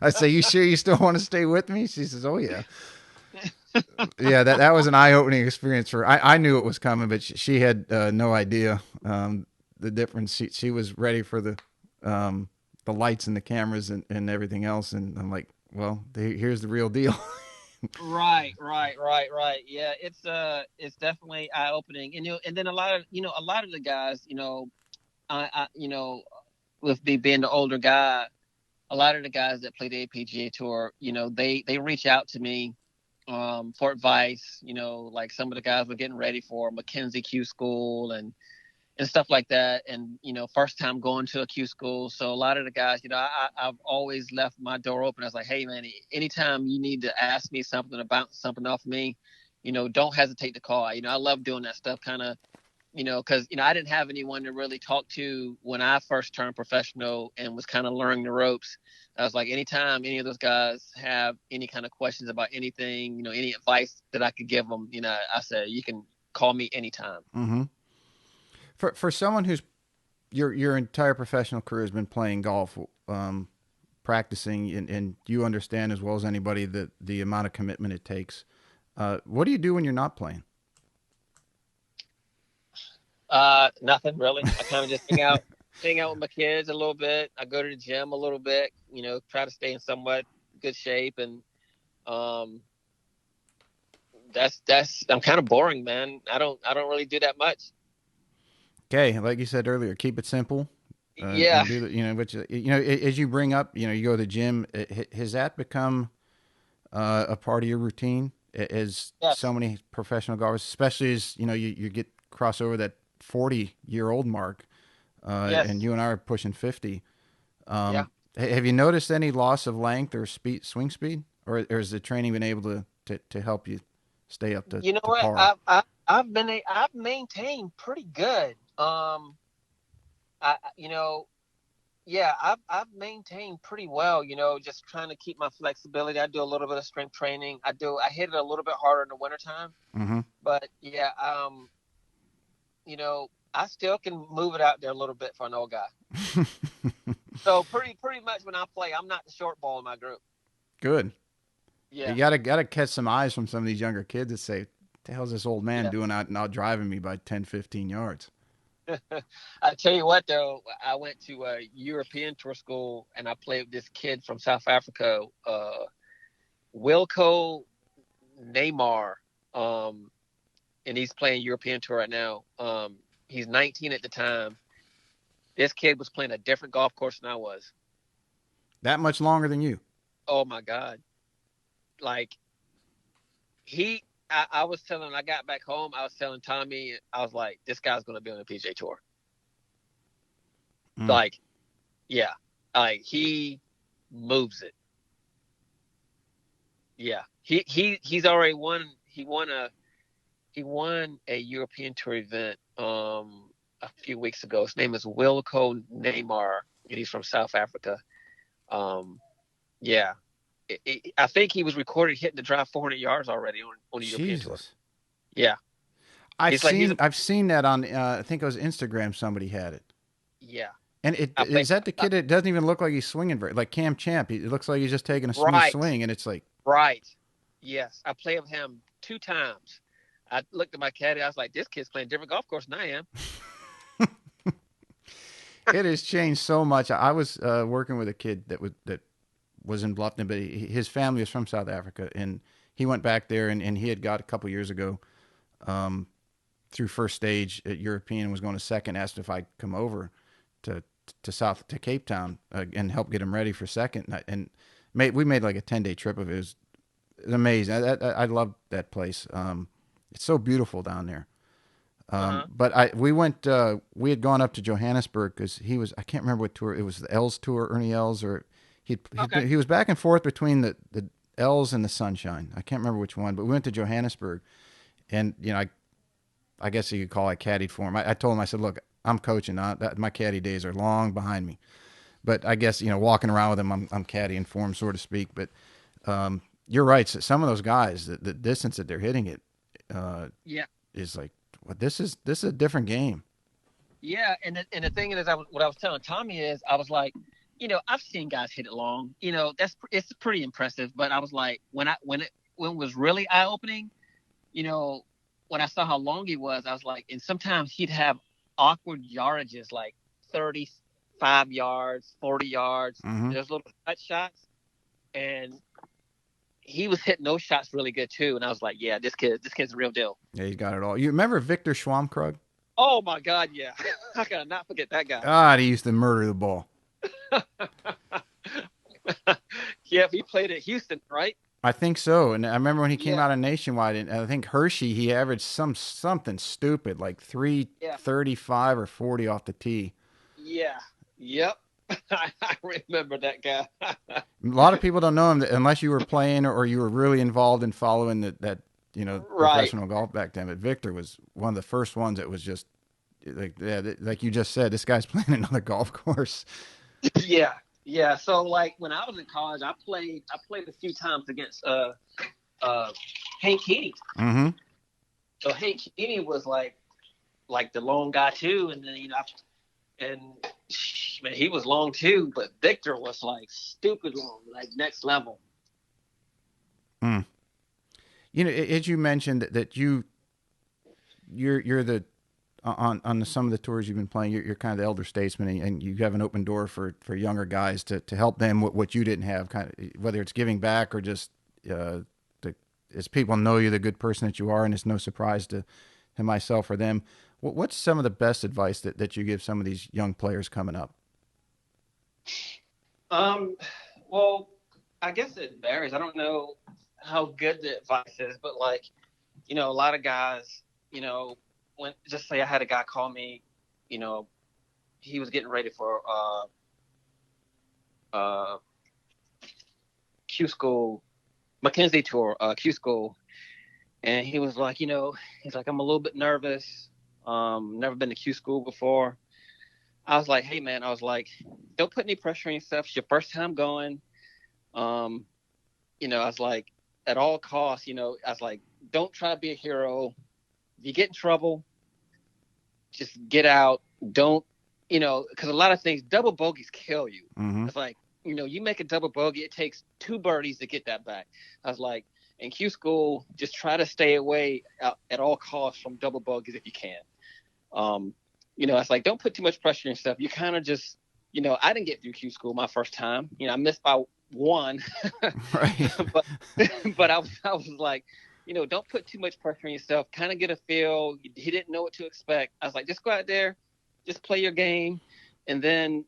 I say, you sure you still want to stay with me? She says, oh yeah. Yeah, that was an eye-opening experience for I knew it was coming, but she had no idea the difference. She was ready for the lights and the cameras and everything else, and I'm like, well, here's the real deal. Right, right, right, right. Yeah, it's definitely eye opening, and and then a lot of the guys, with me being the older guy, a lot of the guys that play the APGA tour, they reach out to me, for advice. Like some of the guys were getting ready for Mackenzie Q school and stuff like that, and first time going to a Q school. So a lot of the guys, I've always left my door open. I was like, hey man, anytime you need to ask me something about something off me, don't hesitate to call. I love doing that stuff, kind of, because I didn't have anyone to really talk to when I first turned professional and was kind of learning the ropes. I was like, anytime any of those guys have any kind of questions about anything, any advice that I could give them, I said, you can call me anytime. Mm-hmm. For someone who's your entire professional career has been playing golf, practicing, and you understand as well as anybody the amount of commitment it takes. What do you do when you're not playing? Nothing really. I kind of just hang out with my kids a little bit. I go to the gym a little bit, try to stay in somewhat good shape. And um, I'm kind of boring, man. I don't really do that much. Okay, like you said earlier, keep it simple, Yeah. and do the which as you bring up, you go to the gym. Has that become a part of your routine? As so Yes. many professional golfers, especially as you get cross over that 40-year-old mark, and Yes. you and I are pushing 50. Yeah. Have you noticed any loss of length or swing speed, or has the training been able to help you stay up You know to what? par? I've maintained pretty good. You know, yeah, I've maintained pretty well. Just trying to keep my flexibility. I do a little bit of strength training. I hit it a little bit harder in the wintertime, Mm-hmm. but yeah, I still can move it out there a little bit for an old guy. So pretty much when I play, I'm not the short ball in my group. Good. You Yeah, gotta catch some eyes from some of these younger kids that say, "The hell's this old man yeah. doing out driving me by 10, 15 yards?" I tell you what, though, I went to a European tour school and I played with this kid from South Africa, Wilco Neymar, um, and he's playing European tour right now. He's 19 at the time. This kid was playing a different golf course than I was. That much longer than you. Oh my God! Like I was telling. I got back home. I was telling Tommy. I was like, this guy's going to be on the PJ tour. Mm. Like, yeah, like he moves it. Yeah, he's already won. He won a European Tour event a few weeks ago. His name is Wilco Neymar, and he's from South Africa. Um, yeah, I think he was recorded hitting the drive 400 yards already on the European Tour. Jesus, Yeah, I've he's seen a I've seen that on I think it was Instagram. Somebody had it, yeah. and it I play is that the kid that doesn't even look like he's swinging very like Cam Champ. It looks like he's just taking a smooth right, swing, and it's like right. Yes, I played with him two times. I looked at my caddy. I was like, this kid's playing different golf course than I am. it has changed so much. I was working with a kid that was in Bluffton, but his family is from South Africa, and he went back there, and he had got a couple years ago um, through first stage at European, was going to second, asked if I'd come over to to Cape Town and help get him ready for second, and we made like a 10-day trip of it. It was amazing. I love that place. It's so beautiful down there. Uh-huh. But we went. We had gone up to Johannesburg because he was. I can't remember what tour it was. The Els tour, Ernie Els, or Okay. he was back and forth between the Els and the Sunshine. I can't remember which one. But we went to Johannesburg, and I guess you could call it caddied for him. I told him, I said, look, I'm coaching. My caddy days are long behind me. But I guess walking around with him, I'm caddying for him, so to speak. But you're right. So some of those guys, the distance that they're hitting it uh, Yeah. is like, well, this is a different game. Yeah, and the thing is, what I was telling Tommy is, I was like, I've seen guys hit it long. It's pretty impressive. But I was like, when it was really eye opening, you know, when I saw how long he was, I was like, and sometimes he'd have awkward yardages, like 35 yards, 40 yards. Mm-hmm. There's little cut shots, and he was hitting those shots really good too. And I was like, yeah, this kid's the real deal. Yeah, he's got it all. You remember Victor Schwamkrug? Oh my God, yeah, I gotta not forget that guy. God, he used to murder the ball. Yeah, he played at Houston, right? I think so. And I remember when he came Yeah, out of Nationwide, and I think Hershey, he averaged something stupid, like yeah, 335 or 40 off the tee. yeah, yep. I remember that guy. A lot of people don't know him unless you were playing or you were really involved in following that Right. professional golf back then. But Victor was one of the first ones that was just like, yeah, like you just said, this guy's playing another golf course. Yeah, yeah. So like when I was in college, I played a few times against uh Hank Heaney. Mm-hmm. So Hank Heaney was like the long guy too, and then and man, he was long too, but Victor was like stupid long, like next level. Mm. As you mentioned that you're the on some of the tours you've been playing, you're kind of the elder statesman, and you have an open door for younger guys to help them with what you didn't have, kind of whether it's giving back or just uh, to, as people know you the good person that you are, and it's no surprise to myself or them. What's some of the best advice that you give some of these young players coming up? Um, well, I guess it varies. I don't know how good the advice is, but like, a lot of guys, when just say I had a guy call me, you know, he was getting ready for uh Q school, Mackenzie tour, Q school, and he was like, he's like, I'm a little bit nervous. Never been to Q school before. I was like, hey man, I was like, don't put any pressure on yourself. It's your first time going. Um, I was like, at all costs, I was like, don't try to be a hero. If you get in trouble, just get out. Don't, because a lot of things, double bogeys kill you. Mm-hmm. It's like, you make a double bogey, it takes two birdies to get that back. I was like, in Q school, just try to stay away at all costs from double bogeys if you can. Um, it's like, don't put too much pressure on yourself. You kind of just, I didn't get through Q school my first time. I missed by one, Right. but but I was like, don't put too much pressure on yourself. Kind of get a feel. He didn't know what to expect. I was like, just go out there, just play your game, and then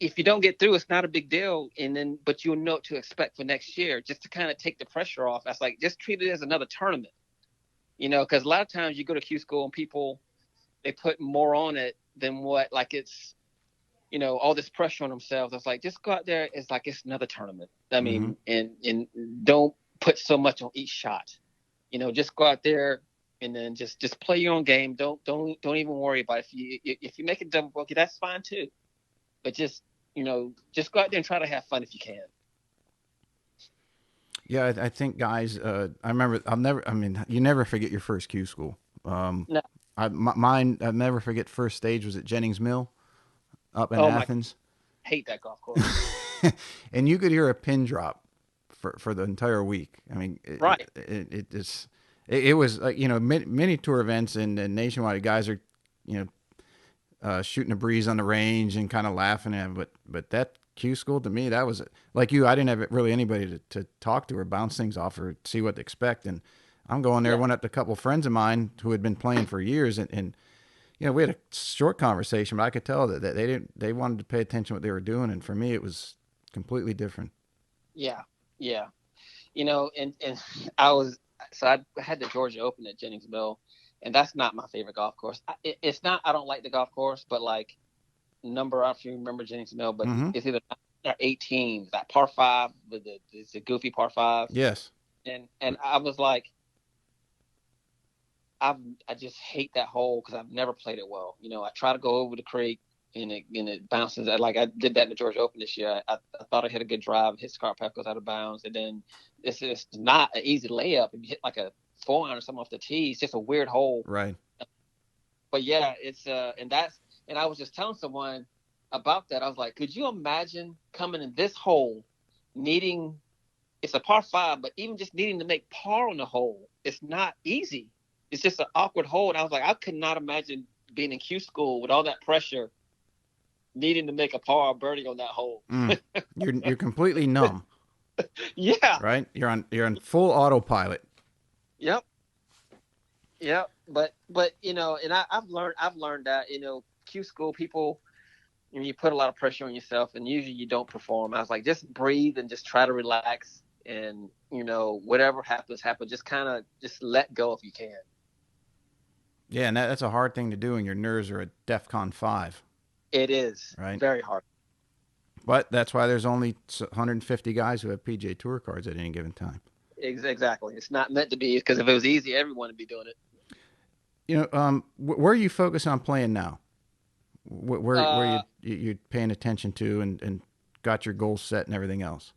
if you don't get through, it's not a big deal. And then, but you'll know what to expect for next year, just to kind of take the pressure off. I was like, just treat it as another tournament, because a lot of times you go to Q school and people they put more on it than what like it's all this pressure on themselves. I was like, just go out there. It's like it's another tournament. I Mm-hmm. mean, and don't put so much on each shot. Just go out there and then just play your own game. Don't even worry about it. If you make a double bogey, that's fine too. But just go out there and try to have fun if you can. Yeah, I think guys. I remember. I'll never. I mean, you never forget your first Q school. No, Mine. I'll never forget. First stage was at Jennings Mill up in oh my, Athens, hate that golf course. and you could hear a pin drop for the entire week. I mean, Right. it was like mini tour events and nationwide guys are you know shooting a breeze on the range and kind of laughing at him. But that Q school to me, that was like you. I didn't have really anybody to talk to or bounce things off or see what to expect. And I'm going there. Yeah. Went up to a couple of friends of mine who had been playing for years, and we had a short conversation, but I could tell that they didn't. They wanted to pay attention to what they were doing, and for me, it was completely different. Yeah. Yeah. And I was so I had the Georgia Open at Jennings Mill, and that's not my favorite golf course. It's not. I don't like the golf course, but like number, I don't know if you remember Jennings Mill, but Mm-hmm. it's either 18, that par five with it's a goofy par five, Yes. and I was like, I just hate that hole because I've never played it well. I try to go over the creek and it bounces. Like I did that in the Georgia Open this year. I thought I hit a good drive, hit Scar path goes out of bounds, and then it's not an easy layup. If you hit like a 4-iron or something off the tee, it's just a weird hole. Right. But yeah, it's and I was just telling someone about that. I was like, could you imagine coming in this hole, needing it's a par five, but even just needing to make par on the hole, it's not easy. It's just an awkward hole. And I was like, I could not imagine being in Q school with all that pressure, needing to make a par or birdie on that hole. Mm. You're completely numb, Yeah. right? You're on full autopilot. Yep. Yep. But and I've learned that Q school people, you put a lot of pressure on yourself, and usually you don't perform. I was like, just breathe and just try to relax, and whatever happens, happen. Just kind of just let go if you can. Yeah, and that's a hard thing to do when your nerves are at DEFCON 5, It is right? very hard. But that's why there's only 150 guys who have PGA Tour cards at any given time. Exactly. It's not meant to be, because if it was easy, everyone would be doing it. Where are you focused on playing now? Where Uh, you're paying attention to and got your goals set and everything else?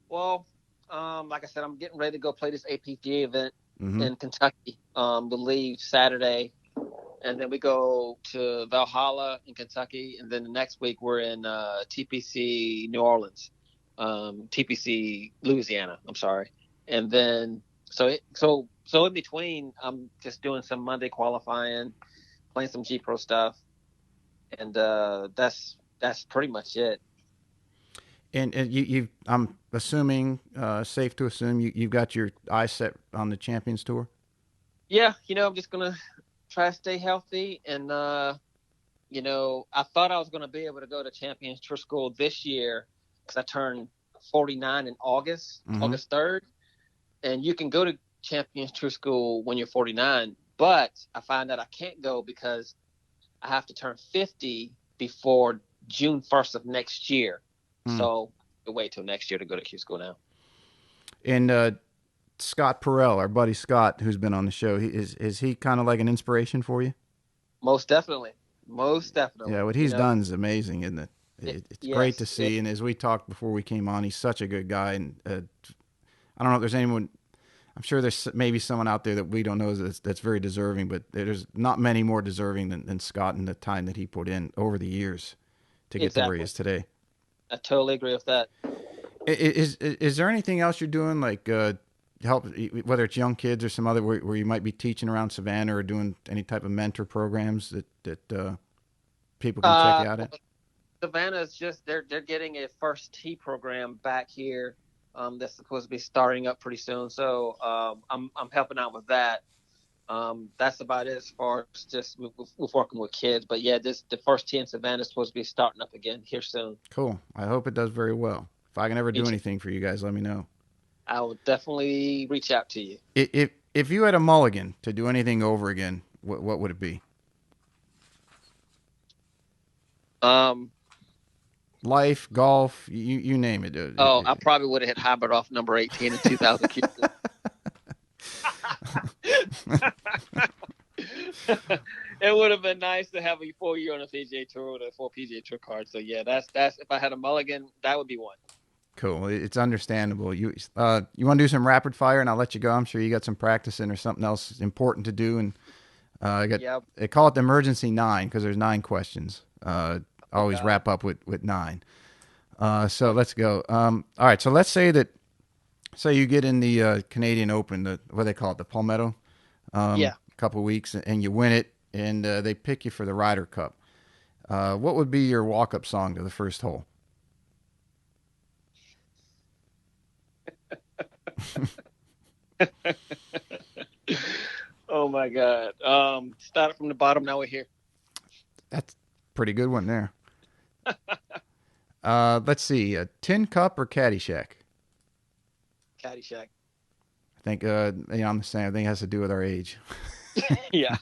well, like I said, I'm getting ready to go play this APGA event Mm-hmm. in Kentucky. We leave Saturday, and then we go to Valhalla in Kentucky, and then the next week we're in TPC New Orleans, TPC Louisiana. I'm sorry, and then so in between, I'm just doing some Monday qualifying, playing some G Pro stuff, and that's pretty much it. And I'm assuming, safe to assume you've got your eyes set on the Champions Tour. Yeah, I'm just gonna try to stay healthy, and I thought I was gonna be able to go to Champions Tour School this year because I turned 49 in August, Mm-hmm. August 3rd, and you can go to Champions Tour School when you're 49, but I find that I can't go because I have to turn 50 before June 1st of next year. Mm. So I wait till next year to go to Q School now. And Scott Perel, our buddy Scott, who's been on the show, is he kind of like an inspiration for you? Most definitely. Most Yeah, definitely. what he's done is amazing, isn't it? It's great to Yes. see. And as we talked before we came on, he's such a good guy. And I don't know if there's anyone. I'm sure there's maybe someone out there that we don't know that's very deserving, but there's not many more deserving than Scott and the time that he put in over the years to get to where he Exactly. is today. I totally agree with that. Is there anything else you're doing, like help, whether it's young kids or some other, where you might be teaching around Savannah or doing any type of mentor programs that people can check Uh, out at? Savannah is just they're getting a first tee program back here. That's supposed to be starting up pretty soon. So I'm helping out with that. That's about it as far as just with working with kids. But yeah, the first tee in Savannah is supposed to be starting up again here soon. Cool. I hope it does very well. If I can ever Me do too. anything for you guys, let me know. I will definitely reach out to you. If you had a mulligan to do anything over again, what would it be? Um, Life, golf, you name it. oh, I probably would have hit hybrid off number 18 in 2000 Q. It would have been nice to have a 4 year on a PGA Tour with a 4 PGA Tour card. So yeah, that's if I had a mulligan, that would be one. Cool. It's understandable. You want to do some rapid fire, and I'll let you go. I'm sure you got some practicing or something else important to do. And I got Yeah. they call it the emergency 9 because there's 9 questions. Always Okay. wrap up with 9. So let's go. All right. So let's say you get in the Canadian Open, what do they call it, the Palmetto, Yeah. a couple of weeks, and you win it, and they pick you for the Ryder Cup. What would be your walk-up song to the first hole? Oh my God. Started from the bottom. Now we're here. That's a pretty good one there. Let's see, Tin Cup or Caddyshack? Caddyshack. I think I'm the same. I think it has to do with our age. Yeah.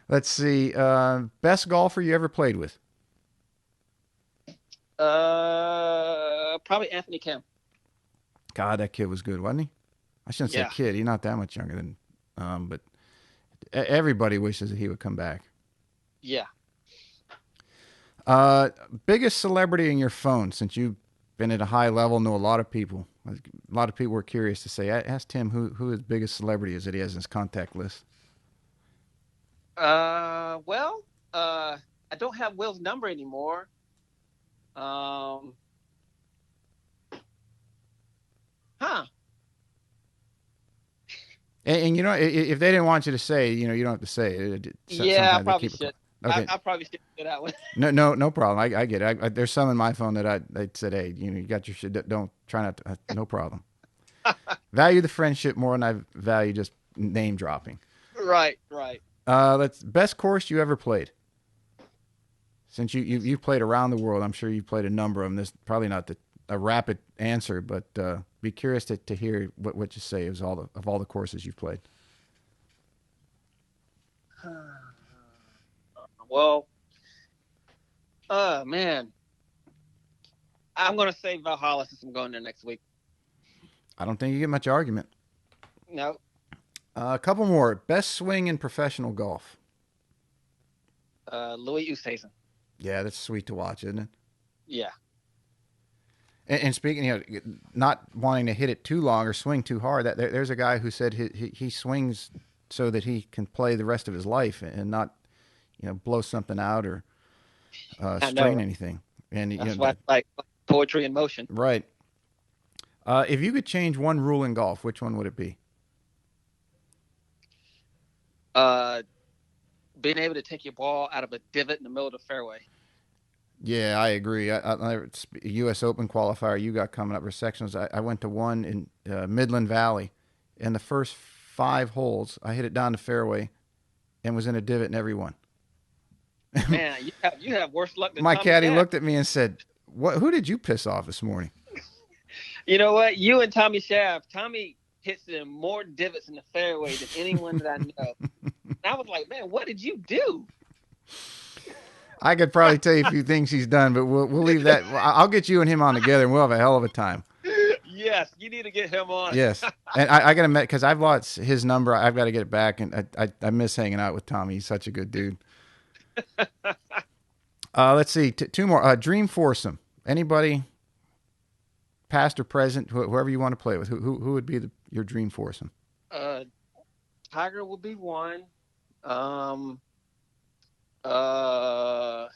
Let's see. Best golfer you ever played with? Probably Anthony Kim. God, that kid was good, wasn't he? I shouldn't say Yeah. kid. He's not that much younger than, but everybody wishes that he would come back. Yeah. Uh, Biggest celebrity in your phone since you've been at a high level, know a lot of people. A lot of people were curious to say, ask Tim who his biggest celebrity is that he has in his contact list. Well, I don't have Will's number anymore. Um, huh. And you know, if they didn't want you to say, you don't have to say it. Yeah, I Sometimes they probably keep it. should. Okay, I probably should do that one. no problem. I get it. There's some in my phone that they said, hey, you got your shit. Don't try not to. No problem. Value the friendship more than I value just name dropping. Right, right. That's best course you ever played. Since you've played around the world, I'm sure you've played a number of them. This probably not a rapid answer, but be curious to hear what you say of all the courses you've played. Well, man, I'm gonna say Valhalla since I'm going there next week. I don't think you get much argument. No, A couple more. Best swing in professional golf. Louis Oosthuizen. Yeah, that's sweet to watch, isn't it? Yeah, And speaking, not wanting to hit it too long or swing too hard. There's a guy who said he swings so that he can play the rest of his life and not, blow something out or I know. strain Right? anything. And That's why I like poetry in motion. right. If you could change one rule in golf, which one would it be? Uh, Being able to take your ball out of a divot in the middle of the fairway. Yeah, I agree. U.S. Open qualifier you got coming up for sections. I went to one in Midland Valley, and the first 5 holes I hit it down the fairway and was in a divot in every one. Man, you have worse luck than My Tommy caddy Shaft. looked at me and said, "What? Who did you piss off this morning?" You know what? You and Tommy Shaft. Tommy hits in more divots in the fairway than anyone that I know. And I was like, man, what did you do? I could probably tell you a few things he's done, but we'll leave that. I'll get you and him on together, and we'll have a hell of a time. Yes, you need to get him on. Yes, and I got to admit because I've lost his number. I've got to get it back, and I miss hanging out with Tommy. He's such a good dude. Let's see, two more. Dream foursome. Anybody, past or present, whoever you want to play with. Who would be your dream foursome? Uh, Tiger will be one. Um, uh,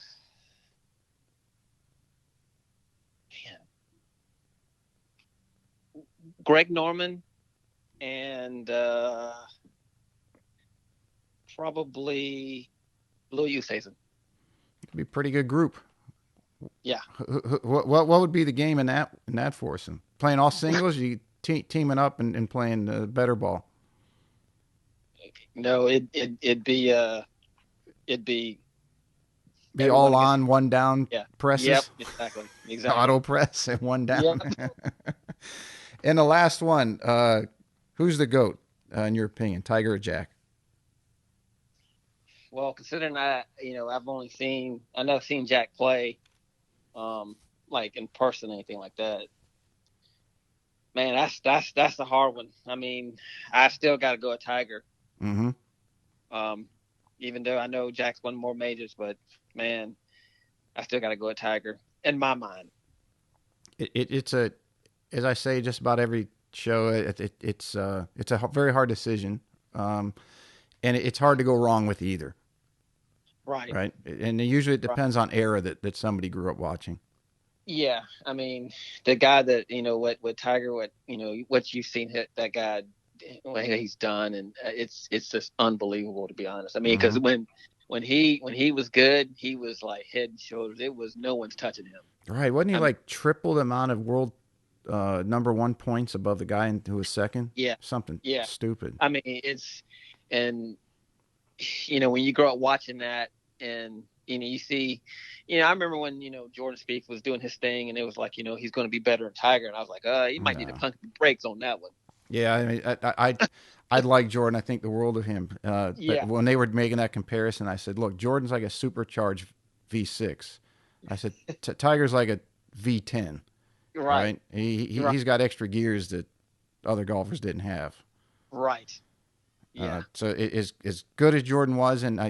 Man, Greg Norman and probably Louis Oosthuizen. It'd be a pretty good group. Yeah. What would be the game in that foursome? Playing all singles, you teaming up and playing better ball. No, it'd be Be everyone all against. on, one down Yeah. Yep. presses, Exactly. auto Exactly. press, and one down. Yep. And the last one, who's the goat in your opinion, Tiger or Jack? Well, considering I never seen Jack play, um, like in person, or anything like that. Man, that's a hard one. I mean, I still got to go a Tiger. Mm-hmm. Um, Even though I know Jack's won more majors, but man, I still got to go a Tiger in my mind. It's as I say, just about every show, it's a very hard decision, um, and it's hard to go wrong with either, Right. right? And usually it Right. depends on era that somebody grew up watching. Yeah. I mean, the guy that what Tiger, what you've seen that guy, what he's done, and it's just unbelievable, to be honest. I mean, because Mm-hmm. when he was good, he was like head and shoulders. It was no one's touching him. Right? Wasn't he I mean, like triple the amount of world number one points above the guy who was second? yeah, Something yeah. stupid. I mean, and when you grow up watching that, and you see, I remember when Jordan Spieth was doing his thing, and it was like he's going to be better than Tiger, and I was like, he might need to No. pump the brakes on that one. Yeah, I mean, I like Jordan. I think the world of him. But Yeah, when they were making that comparison, I said, look, Jordan's like a supercharged V6. I said, Tiger's like a V10, right, right? He, right, he's got extra gears that other golfers didn't have. right. Yeah, So as good as Jordan was, and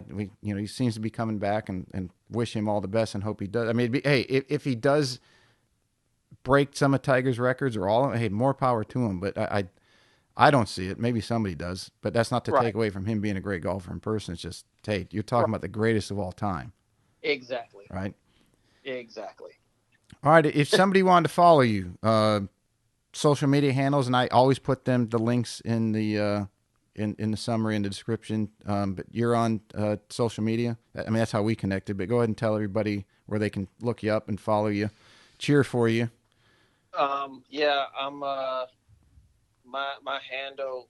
he seems to be coming back, and wish him all the best and hope he does. I mean, hey, if he does break some of Tiger's records or all of them, hey, more power to him. But I don't see it. Maybe somebody does, but that's not to right, take away from him being a great golfer in person. It's just, hey, you're talking right. about the greatest of all time, Exactly, right? exactly. All right. If somebody wanted to follow you, social media handles, and I always put the links in the in the summary in the description. But you're on social media. I mean, that's how we connected. But go ahead and tell everybody where they can look you up and follow you, cheer for you. Yeah, I'm my handle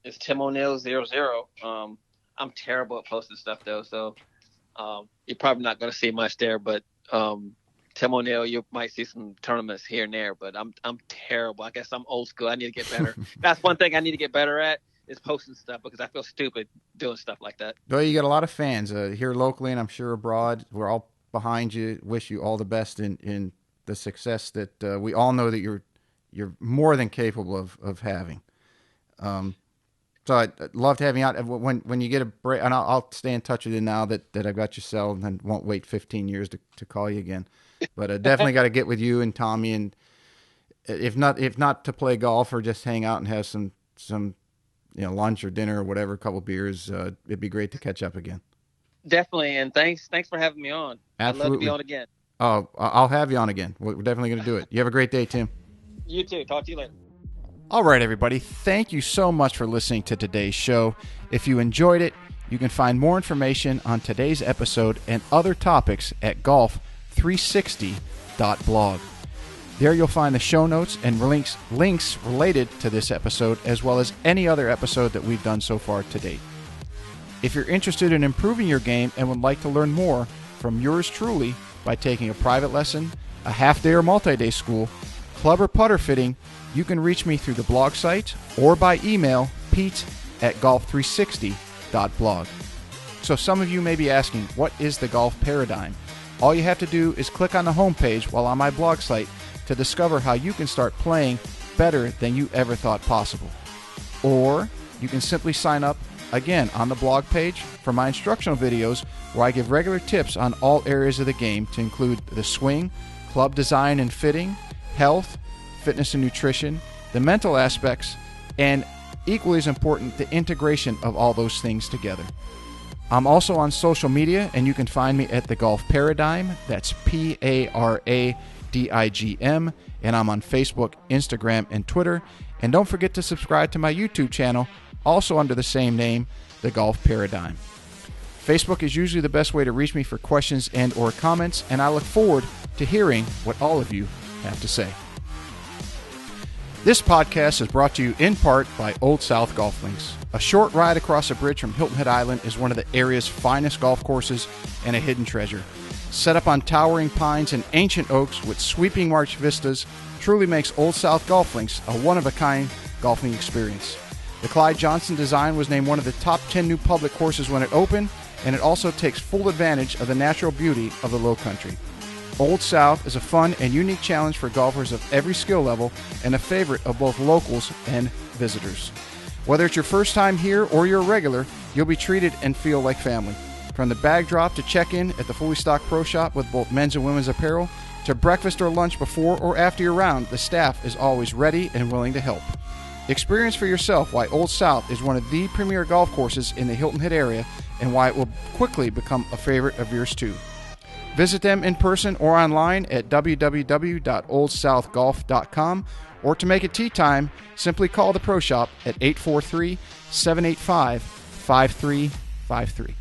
is Tim O'Neill 00. I'm terrible at posting stuff though, so you're probably not going to see much there. But Tim O'Neill, you might see some tournaments here and there. But I'm terrible. I guess I'm old school. I need to get better. That's one thing I need to get better at is posting stuff because I feel stupid doing stuff like that. Well, you got a lot of fans here locally, and I'm sure abroad. We're all behind you. Wish you all the best in the success that we all know that you're more than capable of having. So I'd love to have you out when you get a break, and I'll stay in touch with you now that I've got you settled, and won't wait 15 years to call you again. But definitely got to get with you and Tommy, and if not to play golf or just hang out and have some lunch or dinner or whatever, a couple beers. It'd be great to catch up again. Definitely, and thanks for having me on. I'd love to be Absolutely. on again. Oh, I'll have you on again. We're definitely going to do it. You have a great day, Tim. You too. Talk to you later. All right, everybody. Thank you so much for listening to today's show. If you enjoyed it, you can find more information on today's episode and other topics at golf360.blog. There you'll find the show notes and links related to this episode, as well as any other episode that we've done so far to date. If you're interested in improving your game and would like to learn more from yours truly by taking a private lesson, a half-day or multi-day school, club or putter fitting, you can reach me through the blog site or by email, pete@golf360.blog. So some of you may be asking, what is the golf paradigm? All you have to do is click on the homepage while on my blog site to discover how you can start playing better than you ever thought possible. Or you can simply sign up, again, on the blog page for my instructional videos where I give regular tips on all areas of the game to include the swing, club design and fitting, health, fitness and nutrition, the mental aspects, and equally as important, the integration of all those things together. I'm also on social media, and you can find me at The Golf Paradigm. That's PARADIGM. And I'm on Facebook, Instagram, and Twitter. And don't forget to subscribe to my YouTube channel, also under the same name, The Golf Paradigm. Facebook is usually the best way to reach me for questions and or comments, and I look forward to hearing what all of you have to say. This podcast is brought to you in part by Old South Golf Links. A short ride across a bridge from Hilton Head Island is one of the area's finest golf courses and a hidden treasure. Set up on towering pines and ancient oaks with sweeping marsh vistas, truly makes Old South Golf Links a one-of-a-kind golfing experience. The Clyde Johnson design was named one of the top 10 new public courses when it opened, and it also takes full advantage of the natural beauty of the Low Country. Old South is a fun and unique challenge for golfers of every skill level and a favorite of both locals and visitors. Whether it's your first time here or you're a regular, you'll be treated and feel like family. From the bag drop to check-in at the fully stocked pro shop with both men's and women's apparel, to breakfast or lunch before or after your round, the staff is always ready and willing to help. Experience for yourself why Old South is one of the premier golf courses in the Hilton Head area and why it will quickly become a favorite of yours too. Visit them in person or online at www.oldsouthgolf.com, or to make it tee time, simply call the pro shop at 843-785-5353.